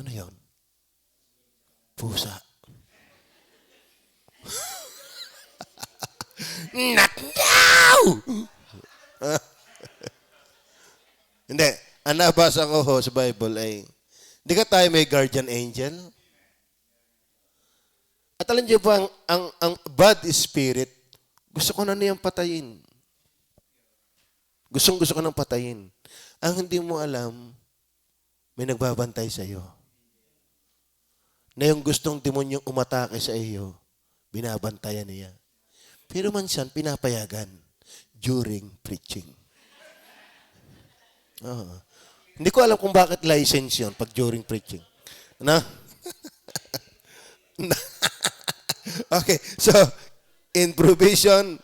Ano yun? Pusa. Not now! Hindi. Ang nabasa ko ho sa Bible ay, di ka tayo may guardian angel? At alam niyo ba, ang bad spirit, gusto ko na niyang patayin. Gustong-gusto ko nang patayin. Ang hindi mo alam, may nagbabantay sa iyo. Na yung gustong demonyong umatake sa iyo, binabantayan niya. Pero mansan, pinapayagan during preaching. Hindi ko alam kung bakit license yun pag during preaching. Ano? Okay, so, in provision,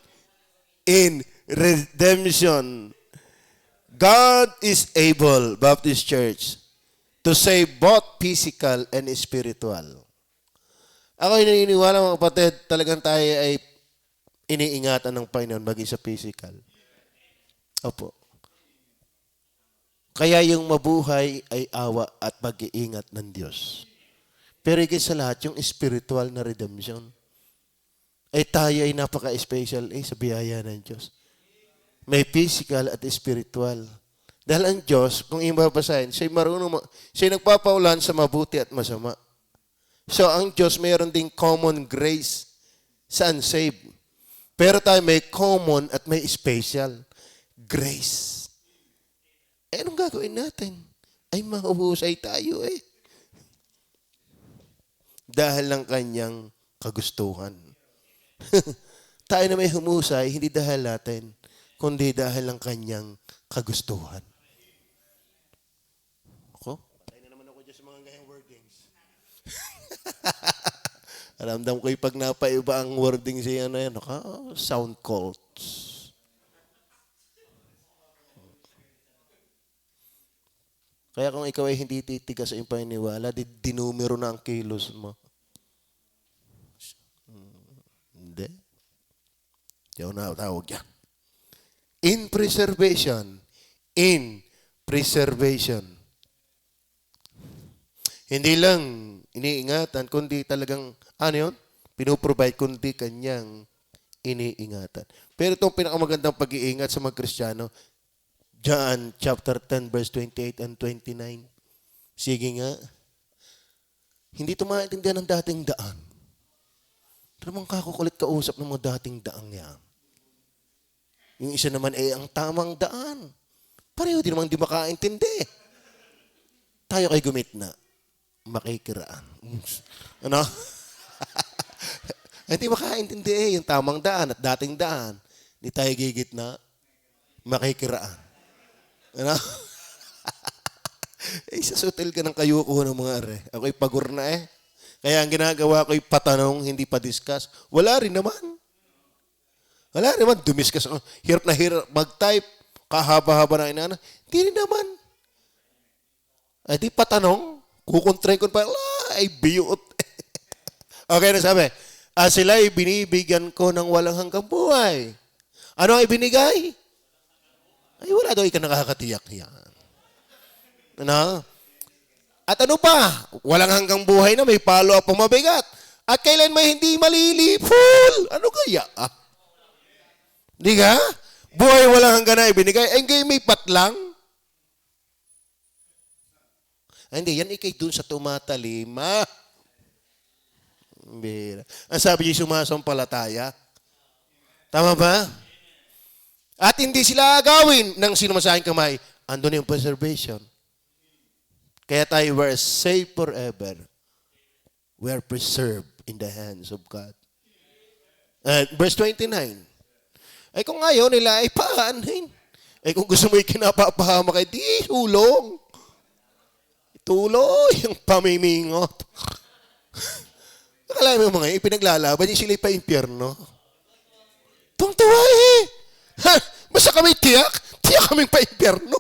in redemption, God is able, Baptist Church, to save both physical and spiritual. Ako'y naniniwala mga kapatid, talagang tayo ay iniingatan ng Panginoon maging sa physical. Opo. Kaya yung mabuhay ay awa at pag-iingat ng Diyos. Pero higit sa lahat, yung spiritual na redemption, ay tayo ay napaka-special sa biyaya ng Diyos. May physical at spiritual. Dahil ang Diyos, kung ibabasahin, siya'y marunong, siya'y nagpapaulan sa mabuti at masama. So, ang Diyos mayroon ding common grace sa unsaved. Pero tayo may common at may special grace. Anong gagawin natin? Ay, mahuhusay tayo Dahil ng kanyang kagustuhan. Tayo na may humusay, hindi dahil natin, kundi dahil ng kanyang kagustuhan. Ako? Patay na naman ako dyan sa mga ganyang wordings. Alamdam ko pag napaiba ang wording siya na yan, sound cults. Kaya kung ikaw ay hindi titigas sa iyong paniniwala, dinumero na ang kilos mo. Hindi. Diyaw na tawag yan. In preservation. In preservation. Hindi lang iniingatan, kundi talagang, pinuprovide, kundi kanyang iniingatan. Pero itong pinakamagandang pag-iingat sa mga Kristiyano, John chapter 10 verse 28 and 29. Sige nga. Hindi ito maintindihan ng dating daan. Pero mang kakukulit kausap ng mga dating daang yan. Yung isa naman ang tamang daan. Pareho din naman di makaintindi. Tayo kay gumitna. Makikiraan. Ano? Hindi makaintindi yung tamang daan at dating daan. Hindi tayo gigitna. Makikiraan. Ano? Sasutil ka ng kayuko ng mga are. Ako'y pagor na eh. Kaya ang ginagawa ko'y patanong, hindi pa discuss. Wala rin naman. Wala rin naman. Dumiscuss ako. Hirap na hirap mag-type. Kahaba-haba na inana. Hindi rin naman. Ay di patanong. Kukontray ko pa. Ay biyot. Okay na sabi. Sila'y binibigyan ko ng walang hanggang buhay. Ano ang ibinigay? Ay wala daw ika nakakatiyak yan. Ano? At ano pa? Walang hanggang buhay na may follow-up pang mabigat. At kailan may hindi malilipol? Ano kaya? Di ka? Buhay walang hanggan na ibinigay. Eh, ngayon may patlang. Ay, hindi, yan ikay dun sa tumatalima. Bira. Ang sabi niya sumasampalataya. Tama ba? At hindi sila agawin ng sinumasahing kamay. Andun yung preservation. Kaya tayo were saved forever. We are preserved in the hands of God. Verse 29. Ay kung ayaw nila ay paanin. Ay kung gusto mo ikinapapahama kay di hulong. Tuloy yung pamimingot. Akala mo mga ipinaglalaban yung sila'y pa-impyerno. Tungtuwa eh. Ha? Basta kami tiyak kaming pa-impyerno.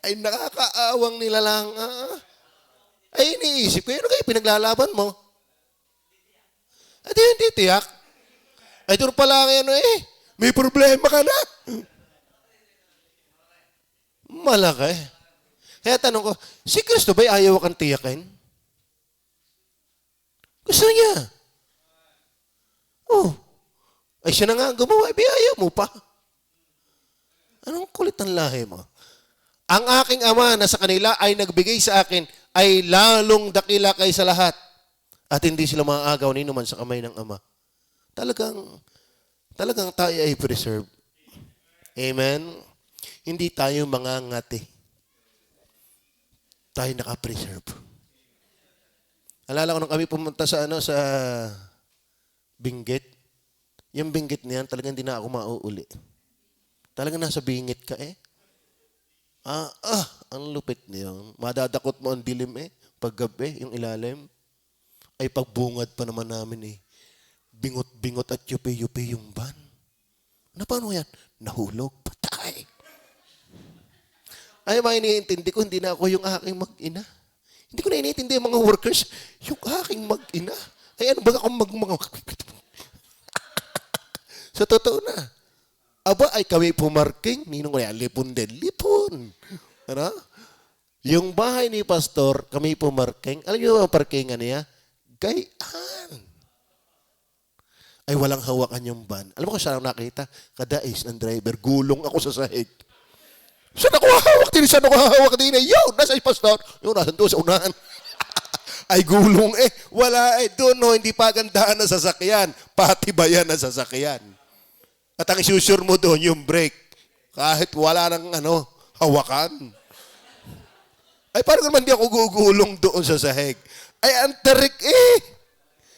Ay nakakaawang nila lang. Ay iniisip ko, ano kayo pinaglalaban mo? At hindi tiyak. Ay doon pala ngayon may problema ka na. Malaki. Kaya tanong ko, si Kristo ba'y ayaw kang tiyakin? Gusto niya. Oh. Ay siya na nga gumawa, ayaw mo pa. Anong kulit ng lahi mo? Ang aking ama na sa kanila ay nagbigay sa akin ay lalong dakila kaysa lahat. At hindi sila maaagaw ni naman sa kamay ng ama. Talagang tayo ay preserve. Amen? Hindi tayo mangangati. Tayo naka-preserve. Alala ko nung kami pumunta sa Benguet. Yung Benguet niyan, talagang hindi na ako mauuli. Talagang nasa Benguet ka eh. Ang lupit niyo. Madadakot mo ang dilim paggabi, yung ilalim. Ay pagbungad pa naman namin Bingot-bingot at yupi-yupi yung van. Paano yan? Nahulog, patay. Ay, iniintindi ko, hindi na ako yung aking mag-ina. Hindi ko na iniintindi yung mga workers, yung aking mag-ina. Ay, ano ba akong mga... Sa totoo na. Aba, ay kami pumarking. Ninong ko yan, lipon din. Lipon. Ano? Yung bahay ni Pastor, kami pumarking. Alam niyo ba parkingan niya? Gayaan. Ay, walang hawakan yung van. Alam mo kung saan ako nakita? Kadais ng driver. Gulong ako sa sahig. Saan ako hawak din? Saan ako hawak din? Yo, nasa si Pastor. Yung nasa doon sa unahan. Ay, gulong Wala doon hindi pa gandaan na sasakyan. Patibayan na sasakyan. At ang isusure mo doon, yung brake. Kahit wala nang hawakan. Ay, parang naman di ako gugulong doon sa sahig. Ay, ang tarik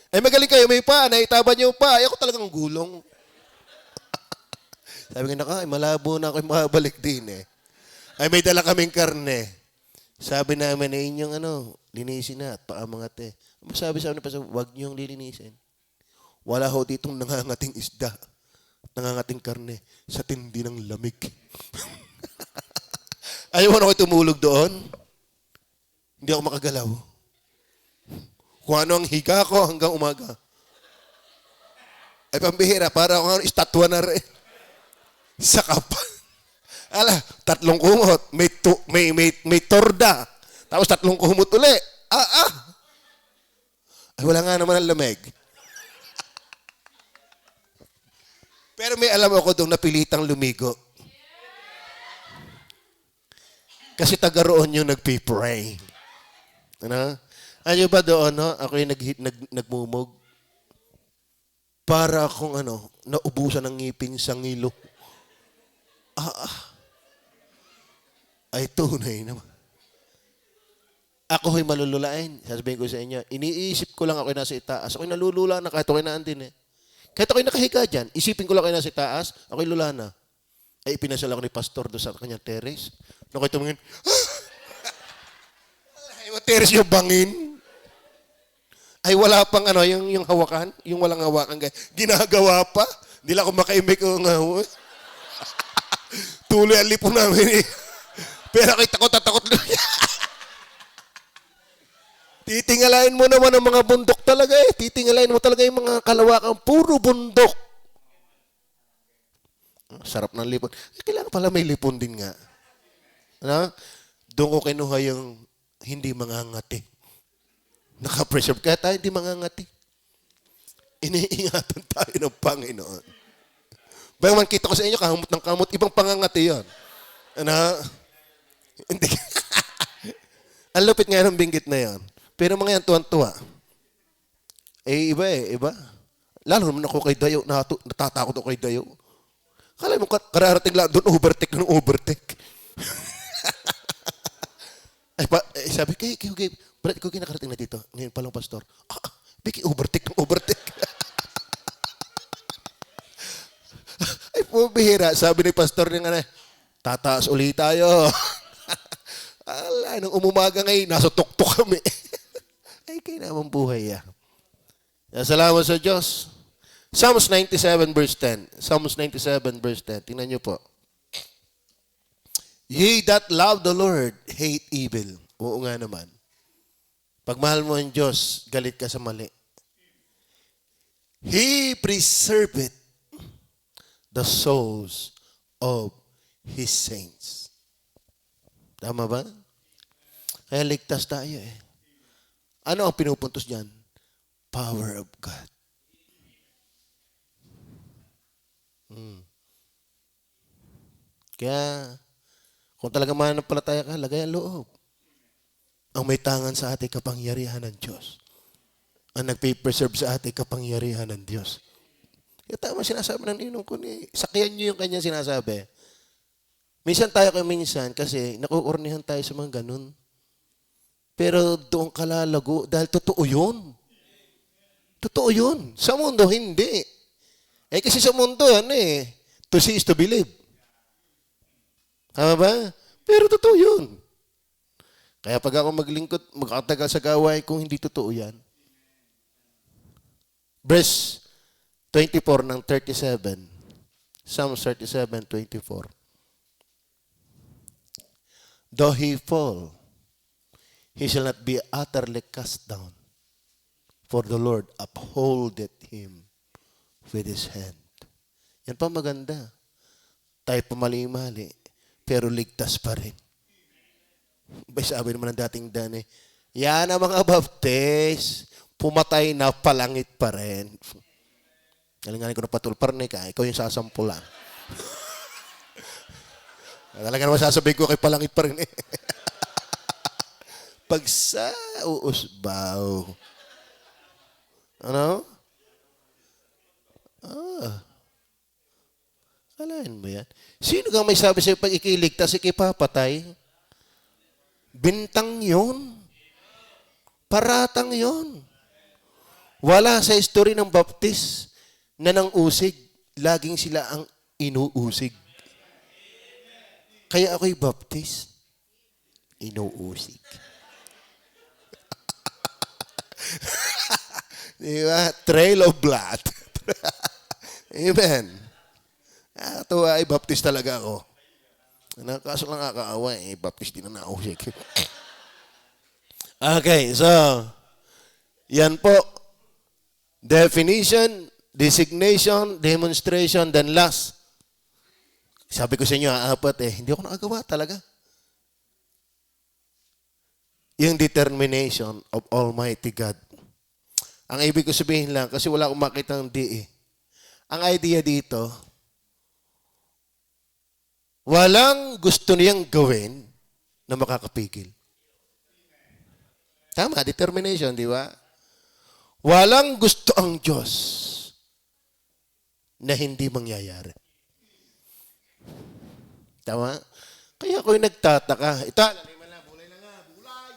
Ay, magaling kayo, may pa, naitaban niyo pa. Ay, ako talagang gulong. Sabi nga, malabo na ako makabalik din Ay, may dala kaming karne. Sabi namin, inyong linisin na at paamangat Sabi sa amin, huwag niyong lilinisin. Wala ho ditong nangangating isda. Nangangating karne sa tindi ng lamig. Ayaw ako tumulog doon. Hindi ako makagalaw. Kung ano ang higa ko hanggang umaga. Ay pambihira, para akong estatwa na rin. Sa kapan. Ala, 3 kumot. May torda. Tapos 3 kumot uli. Ay wala nga naman ang lamig. Pero may alam ako doon napilitang lumigo. Kasi taga roon yung nagpipray. Ano? Ano ba doon, no? Ako yung nagmumog. Para akong naubusan ng ngipin sa ngilo. Ay tunay naman. Ako ho'y malululain. Sasabihin ko sa inyo, iniisip ko lang ako nasa itaas. Ako'y nalulula na kahit ako'y naandin eh. Kahit ako'y nakahiga dyan, isipin ko lang kayo nasa itaas, ako'y lula na. Ay ipinasal ako ni Pastor doon sa kanyang terrace. Nung ako'y tumingin, ay terrace yung bangin. Ay wala pang yung hawakan, yung walang hawakan. Ginagawa pa. Hindi lang ako makaimik o nga. Tuloy ang lipo namin eh. Pero ako'y takot lang. Titingalain mo naman ang mga bundok talaga eh. Titingalain mo talaga yung mga kalawakan. Puro bundok. Sarap ng lipon. Kailangan pala may lipon din nga. Ano? Doon ko kinuha yung hindi mangangati. Naka-preserve. Kaya tayo hindi mangangati. Iniingatan tayo ng Panginoon. Bayan man kita ko sa inyo, kamot ng kamot. Ibang pangangati yan. Ano? Hindi. Ang lupit nga ng binggit na yan. Pero mga yan, tuwan-tuwa. Iba eh, iba. Lalo naman ako kay Dayo, natatakot ako kay Dayo. Kala mo, kararating lang doon, overtake ng overtake. Sabi, Brad, ikaw kinakarating na dito. Ngayon palang pastor. Biki, overtake ng overtake. Ay, pumihira. Sabi ni pastor niya tataas ulit tayo. Nung umumaga ngayon, nasa tuktok kami. Ay, kayo naman buhay yan. Salamat sa Diyos. Psalms 97 verse 10. Psalms 97 verse 10. Tingnan niyo po. Ye that love the Lord hate evil. Oo nga naman. Pag mahal mo ang Diyos, galit ka sa mali. He preserveth the souls of His saints. Tama ba? Kaya ligtas tayo eh. Ano ang pinupuntos diyan? Power of God. Kaya, kung talaga mananampalataya ka, lagay ang loob. Ang may tangan sa ating kapangyarihan ng Diyos. Ang nagpe-preserve sa ating kapangyarihan ng Diyos. Kaya tama sinasabi ng ninong ko sakyan niyo yung kanyang sinasabi. Minsan tayo kasi nakukurnihan tayo sa mga ganun. Pero doon kalalago dahil totoo yun. Totoo yun. Sa mundo, hindi. Kasi sa mundo, to see is to believe. Tama ba? Pero totoo yun. Kaya pag ako maglingkod, magkatagal sa gawain kung hindi totoo yan. Verse 24 ng 37. Psalms 37:24. Though he fall, he shall not be utterly cast down. For the Lord upholdeth him with his hand. Yan pa maganda. Tayo pamali-mali, pero ligtas pa rin. Sabi naman ng dating Dan yan ang mga baptist, pumatay na palangit pa rin. Galinganin ko na patulparne ka, ikaw yung sasampulan. Talaga naman sasabihin ko kay palangit pa rin eh. Pag sa uusbaw. Ano? Kalahin ba yan? Sino kang may sabi sa'yo pag ikiligtas, ikipapatay? Bintang yun. Paratang yun. Wala sa history ng baptist na nang usig. Laging sila ang inuusig. Kaya ako'y baptist. Inuusig. Diba? Trail of blood. Amen. Ito ay baptist talaga ako. Kaso lang nakakaawa baptist din na nausig. Okay, so, yan po. Definition, designation, demonstration, then last. Sabi ko sa inyo, apat hindi ako nakagawa talaga. Yung determination of Almighty God. Ang ibig ko sabihin lang, kasi wala akong makita ng di Ang idea dito, walang gusto niyang gawin na makakapigil. Tama, determination, di ba? Walang gusto ang Diyos na hindi mangyayari. Tama? Kaya ako'y nagtataka. Ito, laliman na, bulay na nga, bulay!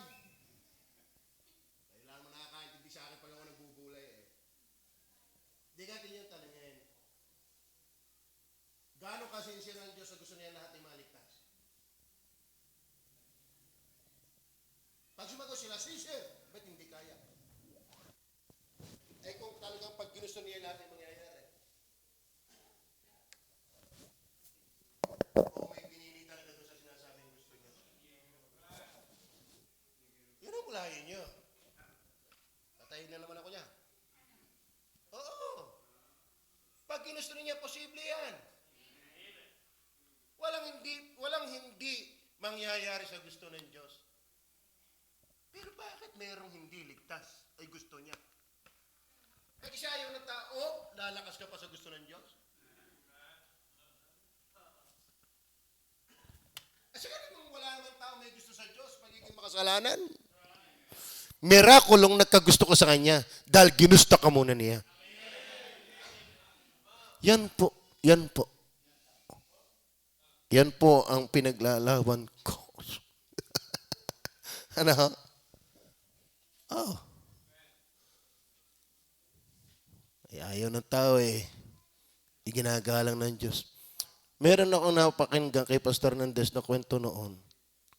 Kailangan mo nakakaintindi sa akin pag ako nagbubulay eh. Hindi natin yung tanongin. Gaano kasinsira ng Diyos na gusto niya lahat ay maligtas? Pag sumagot sila, sincere, ba't hindi kaya? Eh kung talagang pag ginusto niya lahat ay mangyayari. O may pinili talaga doon sa sinasabing gusto niya. Yun ang mulahin niyo. Patayin na naman ako niya. Oo. Pag ginusto niya, posible yan. Walang hindi mangyayari sa gusto ng Diyos. Pero bakit mayroong hindi ligtas ay gusto niya? Pag siya ayaw ng tao, lalakas ka pa sa gusto ng Diyos? Kasi kung wala naman tao may gusto sa Diyos, magiging makasalanan. Mirakulong nagkagusto ko sa Kanya dahil ginusto ka muna niya. Yan po, yan po. Yan po ang pinaglalaban ko. Ano? Oh. Ay, ayaw ng tao eh. Iginagalang ng Diyos. Meron akong napakinggan kay Pastor Nandez na kwento noon.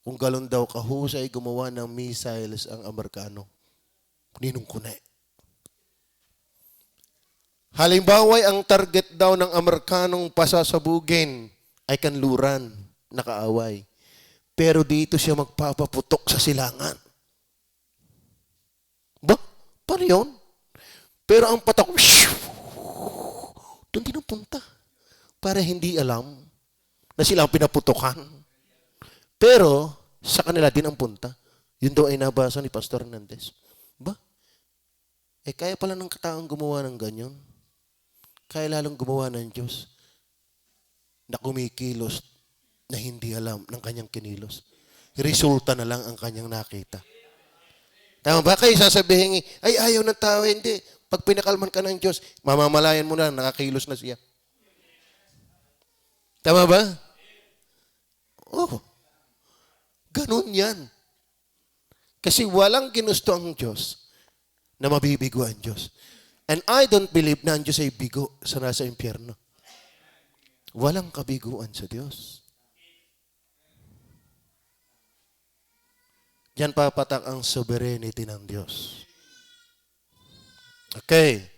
Kung galon daw kahusay gumawa ng missiles ang Amerikano. Ninong kunay. Halimbawa, ang target daw ng Amerikanong pasasabugin ay kanluran, nakaaway. Pero dito siya magpapaputok sa silangan. Ba? Paano yun? Pero ang patok, doon din ang punta. Para hindi alam na sila ang pinaputokan. Pero sa kanila din ang punta. Yun daw ay nabasa ni Pastor Hernandez. Ba? Eh kaya pala ng kataong gumawa ng ganyan. Kaya lalong gumawa ng Diyos na kumikilos na hindi alam ng kanyang kinilos. Resulta na lang ang kanyang nakita. Tama ba? Kayo sasabihin, ay ayaw ng tao, hindi. Pag pinakalman ka ng Diyos, mamamalayan mo na, nakakilos na siya. Tama ba? Oh, ganun yan. Kasi walang ginusto ang Diyos na mabibigo ang Diyos. And I don't believe na ang Diyos ay bigo sa nasa impyerno. Walang kabiguan sa Diyos. Diyan papatak ang sovereignty ng Diyos. Okay.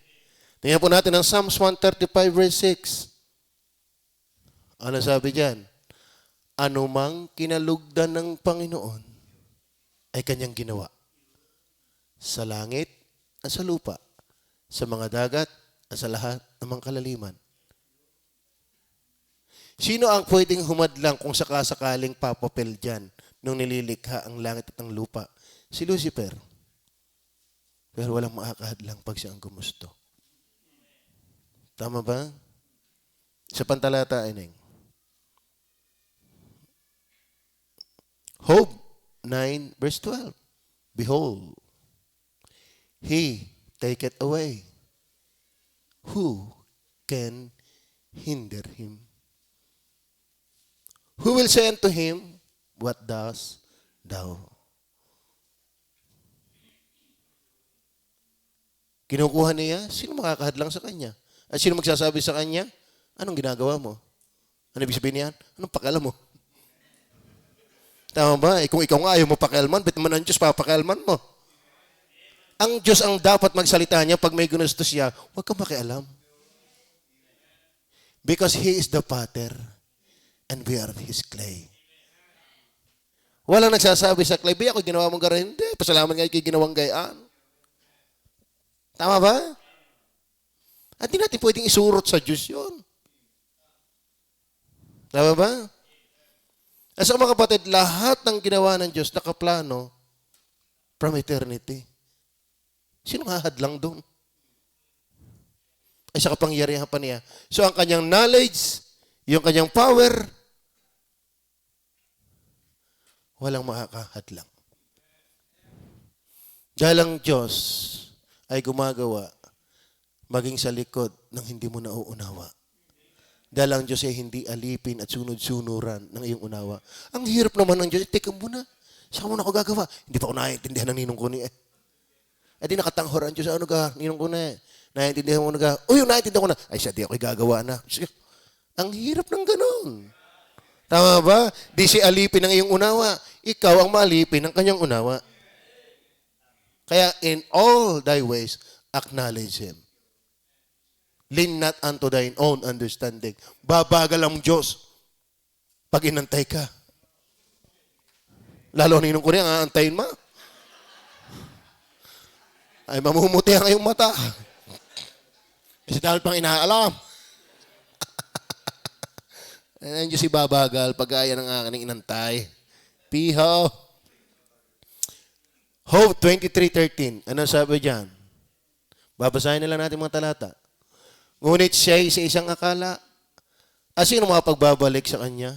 Tingnan po natin ang Psalms 135 verse 6. Ano sabi diyan? Anumang kinalugdan ng Panginoon ay kanyang ginawa. Sa langit at sa lupa, sa mga dagat at sa lahat ng mga kalaliman. Sino ang pwedeng humadlang kung sakasakaling papapel dyan nung nililikha ang langit at ang lupa? Si Lucifer. Pero walang makakahadlang pag siya ang gumusto. Tama ba? Sa pantalata, Ineng. Job 9 verse 12. Behold, He taketh away. Who can hinder Him? Who will say unto him, what dost thou? Kinukuha niya, sino makakahadlang sa kanya? At sino magsasabi sa kanya, anong ginagawa mo? Ano ibig sabihin niyan? Anong pakialam mo? Tama ba? Kung ikaw nga ayaw mo pakialman, ba't naman ang Diyos papakialman mo? Ang Diyos ang dapat magsalita niya pag may gusto siya, huwag kang makialam. Because He is the Potter. And we are His clay. Walang nagsasabi sa clay, ako ginawa mong gano'n. Hindi, pasalamat nga kay ginawang gayaan. Tama ba? At di natin pwedeng isurot sa Diyos yun. Tama ba? At sa mga kapatid, lahat ng ginawa ng Diyos nakaplano from eternity. Sino hahadlang doon? Ay sa kapangyarihan pa niya. So ang kanyang knowledge, yung kanyang power, walang makakahadlang. Dahil ang Diyos ay gumagawa maging sa likod ng hindi mo nauunawa. Dahil ang Diyos ay hindi alipin at sunod-sunuran ng iyong unawa. Ang hirap naman ng Diyos. Teka muna, saan mo na ako gagawa? Hindi pa ako naiintindihan ng ninong ko ni di nakatanghor ang Diyos. Ano ka, ninong ko na naiintindihan mo na ka. Uy, naiintindihan ko na. Ay, siya, di ako'y gagawa na. Sige. Ang hirap ng ganun. Tama ba? Di si alipin ng iyong unawa. Ikaw ang maalipin ng kanyang unawa. Kaya in all thy ways, acknowledge Him. Lean not unto thine own understanding. Babagal ang Diyos pag inantay ka. Lalo ninong ko rin, aantayin mo. Ay, mamumuti ang iyong mata. Kasi dahil pang inaalam. Ang Diyos si babagal pag-aya ng aking inantay. Piho. Hope 23:13. Ano sabi dyan? Babasahin na lang natin mga talata. Ngunit siya'y sa isang akala. Sino mapagbabalik sa kanya?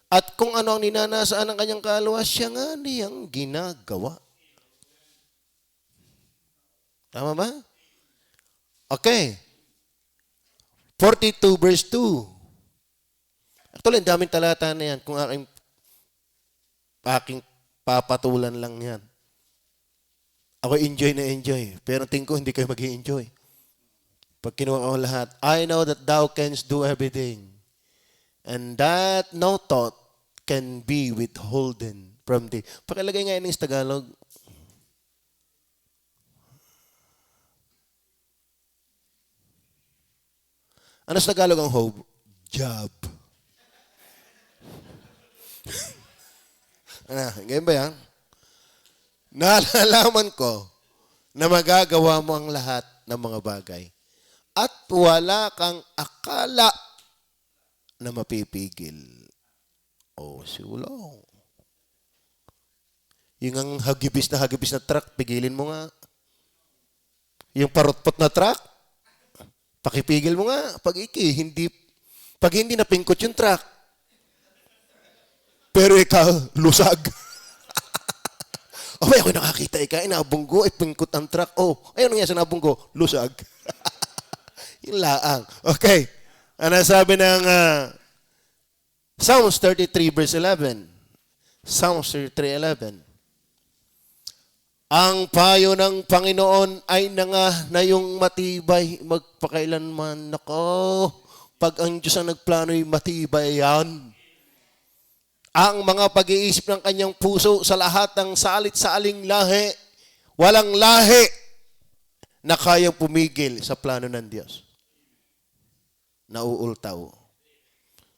At kung ano ang ninanasaan ng kanyang kaluluwa, siya nga niyang ginagawa. Tama ba? Okay. 42 verse 2. Actually, ang daming talata na yan. Kung aking papatulan lang yan. Ako enjoy na enjoy. Pero tingin ko, hindi kayo mag-i-enjoy. Pag kinuha ko lahat, I know that thou canst do everything. And that no thought can be withholden from thee. Pakilagay nga yun sa Tagalog. Ano sa Tagalog ang hope? Job. Ganyan ba yan? Nalalaman ko na magagawa mo ang lahat ng mga bagay. At wala kang akala na mapipigil. Sulong. Yung ang hagibis na truck, pigilin mo nga. Yung parutpot na truck, pakipigil mo nga. Pag hindi napingkot yung truck, pero ikaw, lusag. May ako'y nakakita, inabunggo, pingkot ang truck. Ayun nga sa nabunggo, lusag. Yung laang. Okay. Ano sabi ng Psalms 33 verse 11? Psalms 33:11. Ang payo ng Panginoon ay na yung matibay magpakailanman. Nako, pag ang Diyos ang nagplano'y matibay yan. Ang mga pag-iisip ng kanyang puso sa lahat ng salit-saling lahi, walang lahi na kayang pumigil sa plano ng Diyos. Nauultaw.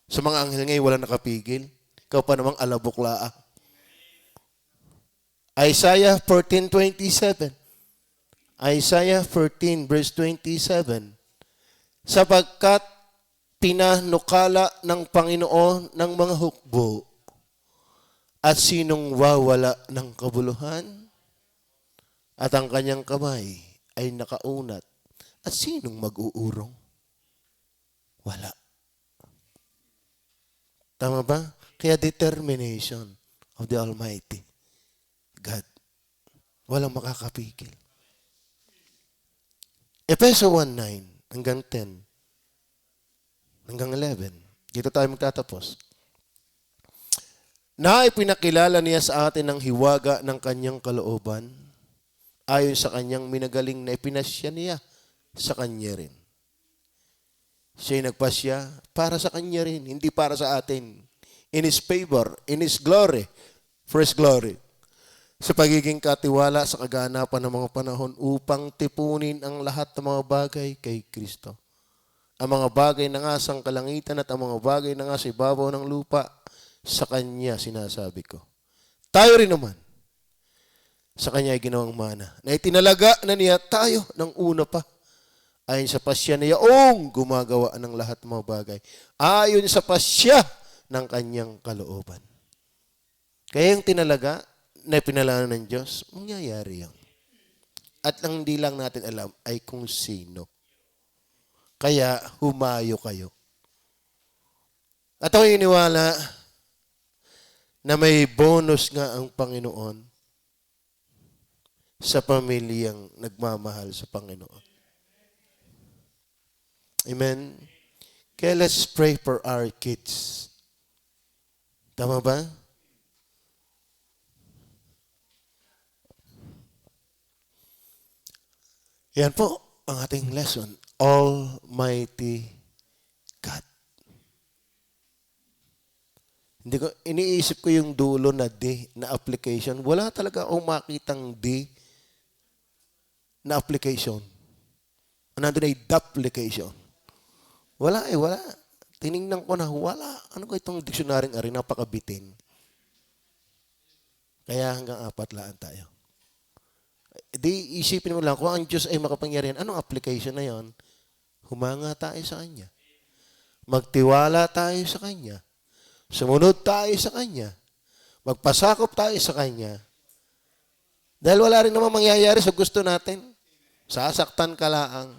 Sa mga anghel ngayon, walang nakapigil. Ikaw pa namang alabukla. Isaiah 14:27. Isaiah 14 verse 27. Sapagkat pinanukala ng Panginoon ng mga hukbo, at sinong wawala ng kabuluhan? At ang kanyang kamay ay nakaunat. At sinong mag-uurong? Wala. Tama ba? Kaya determination of the Almighty God. Walang makakapigil. Efeso 1:9 hanggang 10 hanggang 11. Dito tayo magtatapos. Na ipinakilala niya sa atin ang hiwaga ng kanyang kalooban ayon sa kanyang minagaling na ipinasya niya sa kanya rin. Siya'y nagpasya para sa kanya rin, hindi para sa atin. In His favor, in His glory, for His glory. Sa pagiging katiwala sa kaganapan ng mga panahon upang tipunin ang lahat ng mga bagay kay Kristo. Ang mga bagay na nga sa kalangitan at ang mga bagay na nga sa ibabaw ng lupa, sa Kanya sinasabi ko. Tayo rin naman, sa Kanya ay ginawang mana, na itinalaga na niya tayo ng una pa. Ayon sa pasya niya, gumagawa ng lahat ng mga bagay. Ayon sa pasya ng Kanyang kalooban. Kaya yung tinalaga na pinalanan ng Diyos, mangyayari yan. At ang hindi lang natin alam ay kung sino. Kaya humayo kayo. At ako iniwala na may bonus nga ang Panginoon sa pamilyang nagmamahal sa Panginoon. Amen? Kaya let's pray for our kids. Tama ba? Yan po ang ating lesson. Almighty God. Iniisip ko yung dulo na D na application. Wala talaga akong makitang D na application. Nandun ay duplication. Wala. Tinignan ko na, wala. Ano ko itong diksionaryong ari, napakabitin. Kaya hanggang 4 lang tayo. Di isipin mo lang, kung ang Diyos ay makapangyarihan, anong application na yon? Humanga tayo sa Kanya. Magtiwala tayo sa Kanya. Sumunod tayo sa Kanya. Magpasakop tayo sa Kanya. Dahil wala rin naman mangyayari sa gusto natin. Sasaktan ka laang.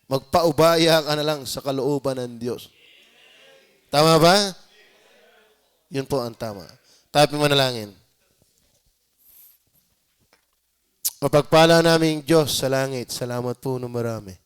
Magpaubaya ka na lang sa kalooban ng Diyos. Tama ba? Yun po ang tama. Tayo manalangin. Mapagpala namin Diyos sa langit. Salamat po na marami